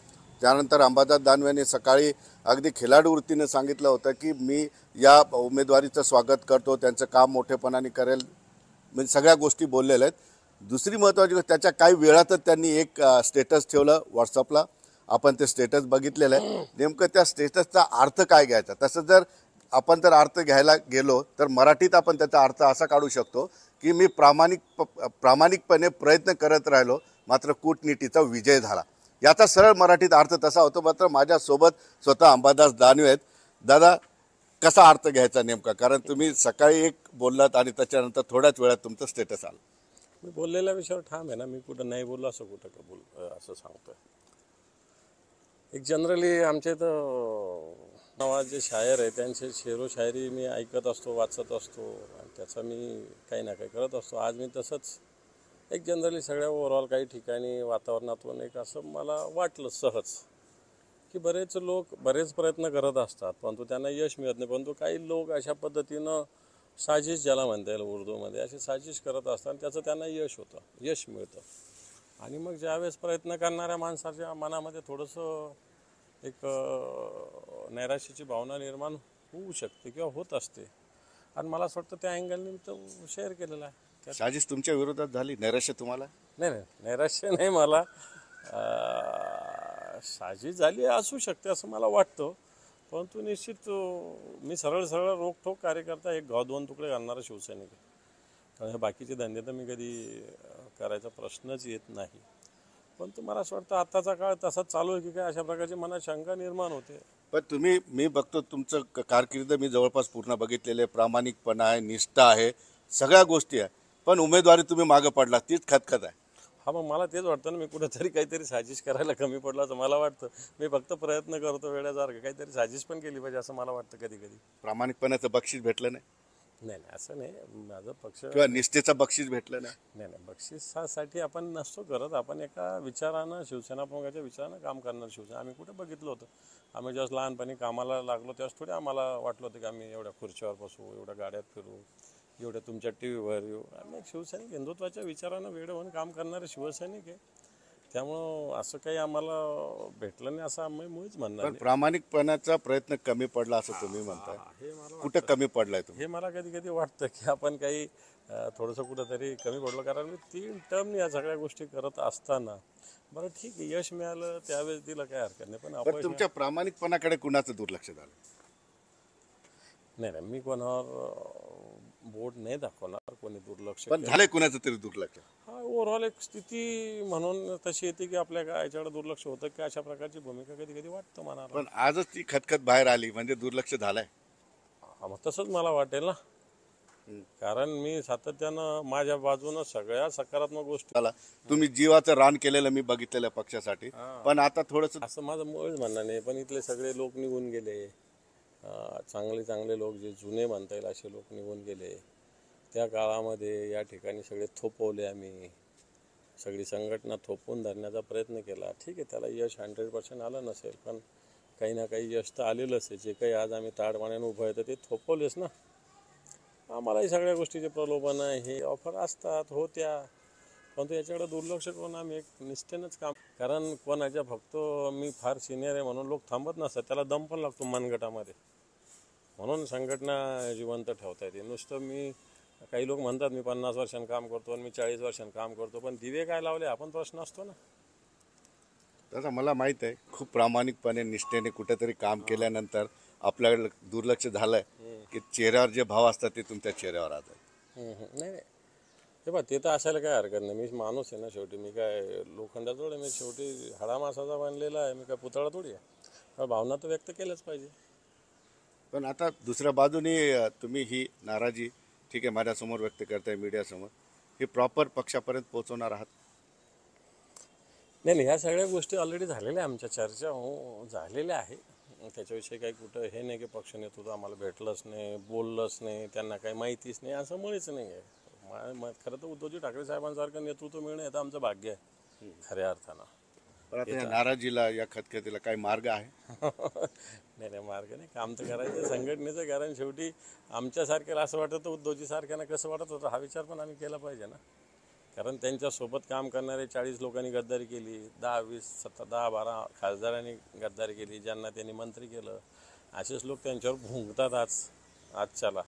त्यानंतर अंबादास दानवे यांनी सकाळी अगदी खिलाडू वृत्तीने सांगितलं होतं की मी या उमेदवारीचं स्वागत करतो, त्यांचं काम मोठेपणाने करेल, म्हणजे सगळ्या गोष्टी बोललेल्या आहेत. दुसरी महत्त्वाची गोष्ट, त्याच्या काही वेळातच त्यांनी एक स्टेटस ठेवलं व्हॉट्सअपला. आपण ते स्टेटस बघितलेलं आहे. नेमकं त्या स्टेटसचा अर्थ काय घ्यायचा, तसं जर आपण जर अर्थ घ्यायला गेलो तर मराठीत आपण त्याचा अर्थ असा काढू शकतो की मी प्रामाणिकपणे प्रयत्न करत राहिलो, मात्र कूटनीतीचा विजय झाला. याचा सरळ मराठीत अर्थ तसा होतो. मात्र माझ्यासोबत स्वतः अंबादास दानवे आहेत. दादा, कसा अर्थ घ्यायचा नेमका, कारण तुम्ही सकाळी एक बोललात आणि त्याच्यानंतर थोड्याच वेळात तुमचं स्टेटस आलं. मी बोललेल्या विषयावर ठाम आहे ना. मी कुठं नाही बोललो असं कुठं का बोल असं सांगतोय. एक जनरली आमच्या इथं नवाज जे शायर आहे त्यांचे शेरो शायरी मी ऐकत असतो, वाचत असतो आणि त्याचा मी काही ना काही करत असतो. आज मी तसंच एक जनरली सगळ्या ओव्हरऑल काही ठिकाणी वातावरणातून एक असं मला वाटलं सहज की बरेच लोक बरेच प्रयत्न करत असतात परंतु त्यांना यश मिळत नाही. परंतु काही लोक अशा पद्धतीनं साजिश ज्याला म्हणता येईल उर्दूमध्ये, अशी साजिश करत असतात, त्याचं त्यांना यश होतं, यश मिळतं. आणि मग ज्यावेळेस प्रयत्न करणाऱ्या माणसाच्या मनामध्ये थोडंसं एक नैराश्याची भावना निर्माण होऊ शकते किंवा होत असते. आणि मला असं वाटतं त्या अँगलने मी तो शेअर केलेला आहे. साजिश तुमच्या विरोधात झाली, नैराश्य तुम्हाला? नाही, नैराश्य नाही मला. साजिश झाली असू शकते असं मला वाटतं. परंतु निश्चित मी सरळ रोखोक कार्यकर्ता, एक गाव दोन तुकडे घालणारा शिवसैनिक आहे. कारण हे बाकीचे धंदे तर मी कधी करायचा प्रश्नच येत नाही. पण मला असं वाटतं आत्ताचा काळ तसाच चालू आहे की काय अशा प्रकारची मनात शंका निर्माण होते. पण मी बघतो तुमचं कारकीर्द मी जवळपास पूर्ण बघितलेले, प्रामाणिकपणा आहे, निष्ठा आहे, सगळ्या गोष्टी आहे. पण उमेदवारी तुम्ही मागं पडला, तीच खतखत आहे. हा, मग मला तेच वाटतं ना, मी कुठेतरी काहीतरी साजिश करायला कमी पडला असं मला वाटतं. मी फक्त प्रयत्न करतो वेळेसारखं, काहीतरी साजिश पण केली पाहिजे असं मला वाटतं कधी कधी. प्रामाणिकपणाचं बक्षीस भेटलं नाही नाही, असं नाही. माझं पक्ष किंवा निष्ठेचं बक्षीस भेटलं नाही? नाही, बक्षिसासाठी आपण नसतो करत. आपण एका विचारानं, शिवसेना प्रमुखाच्या विचारानं काम करणार शिवसेना. आम्ही कुठे बघितलं होतं, आम्ही जेव्हा लहानपणी कामाला लागलो तेव्हा थोडी आम्हाला वाटलं होतं की आम्ही एवढ्या खुर्चीवर बसू, एवढ्या गाड्यात फिरू, एवढ्या तुमच्या टी व्हीवर येऊ. आम्ही एक शिवसैनिक, हिंदुत्वाच्या विचारानं वेळ होऊन काम करणारे शिवसैनिक आहे. त्यामुळं असं काही आम्हाला भेटलं नाही असं आम्ही मुळीच म्हणणार पण नाही. प्रामाणिकपणाचा प्रयत्न कमी पडला असं तुम्ही म्हणताय. हे मला कुठं कमी पडलाय तुम्ही? हे मला कधी कधी वाटतं की आपण काही थोडंसं कुठंतरी कमी पडलो. कारण मी 3 टर्म या सगळ्या गोष्टी करत असताना बरं ठीक आहे, यश मिळालं त्यावेळेस दिलं, काय हरकत नाही. पण पण अपयश तुमच्या प्रामाणिकपणाकडे कुणाचं दुर्लक्ष झालं? नाही, मी कोणावर बोट नाही दाखवणार, कोणी दुर्लक्ष पण झालंय कुणाचं तरी दुर्लक्ष? हा, ओव्हरऑल एक स्थिती म्हणून तशी येते की आपल्या याच्याकडे दुर्लक्ष होतं की अशा प्रकारची भूमिका कधी कधी वाटतं मनाला. पण आजच ती खतखत बाहेर आली म्हणजे दुर्लक्ष झालंय. हा, मग तसंच मला वाटेल ना. कारण मी सातत्यानं माझ्या बाजूनं सगळ्या सकारात्मक गोष्टी. झाला तुम्ही जीवाचं रान केलेलं मी बघितलेलं पक्षासाठी. पण आता थोडस असं माझं मुळीच म्हणणं नाही. पण इथले सगळे लोक निघून गेले, चांगले लोक जे जुने म्हणता येईल असे लोक निघून गेले. त्या काळामध्ये या ठिकाणी सगळे थोपवले आम्ही, सगळी संघटना थोपवून धरण्याचा प्रयत्न केला. ठीक आहे, त्याला यश 100% आलं नसेल, पण काही ना काही यश तर आलेलंच आहे. जे काही आज आम्ही ताडमाण्यानं उभं आहे तर ते थोपवलेच ना. आम्हालाही सगळ्या गोष्टीचे प्रलोभन आहे, हे ऑफर असतात, होत्या. परंतु याच्याकडे दुर्लक्ष करून आम्ही एक निष्ठेनंच काम. कारण कोणाच्या फक्त मी फार सिनियर आहे म्हणून लोक थांबत नसतात, त्याला दम पण लागतो मनगटामध्ये. म्हणून संघटना जिवंत ठेवता येते. नुसतं मी, काही लोक म्हणतात मी 50 वर्षांनी काम करतो आणि मी 40 वर्षांनी काम करतो, पण दिवे काय लावले हा पण प्रश्न असतो ना. तसं मला माहित आहे, खूप प्रामाणिकपणे निष्ठेने कुठेतरी काम केल्यानंतर आपल्याकडे दुर्लक्ष झालंय की चेहऱ्यावर जे भाव असतात ते तुमच्या चेहऱ्यावर आत आहे. नाही, हे बघ, ते तर असायला काय हरकत नाही. मी माणूस आहे ना शेवटी. मी काय लोखंडातोड आहे? मी शेवटी हाडामासाचा बांधलेला आहे. मी काय पुतळा थोडी आहे. भावना तर व्यक्त केल्याच पाहिजे. पण आता दुसऱ्या बाजूने तुम्ही ही नाराजी ठीक आहे माझ्यासमोर व्यक्त करताय, मीडियासमोर, ही प्रॉपर पक्षापर्यंत पोहोचवणार आहात? नाही, ह्या सगळ्या गोष्टी ऑलरेडी झालेल्या, आमच्या चर्चा झालेल्या आहे. त्याच्याविषयी काही कुठं हे नाही की पक्ष नेतृत्व आम्हाला भेटलंच नाही, बोललंच नाही, त्यांना काही माहितीच नाही, असं मुळीच नाही आहे. खरं तर उद्धवजी ठाकरे साहेबांसारखं नेतृत्व मिळणं हे तर आमचं भाग्य आहे खऱ्या अर्थानं. पण आता या नाराजीला, या खतखतीला काही मार्ग आहे? नाही, मार्ग नाही. काम तर करायचं संघटनेचं. कारण शेवटी आमच्यासारख्याला असं वाटतं उद्धवजी सारख्यानं कसं वाटत होतं हा विचार पण आम्ही केला पाहिजे ना. कारण त्यांच्यासोबत काम करणारे 40 लोकांनी गद्दारी केली, 10-12 खासदारांनी गद्दारी केली, ज्यांना त्यांनी मंत्री केलं. असेच लोक त्यांच्यावर भुंकतात आजच्याला.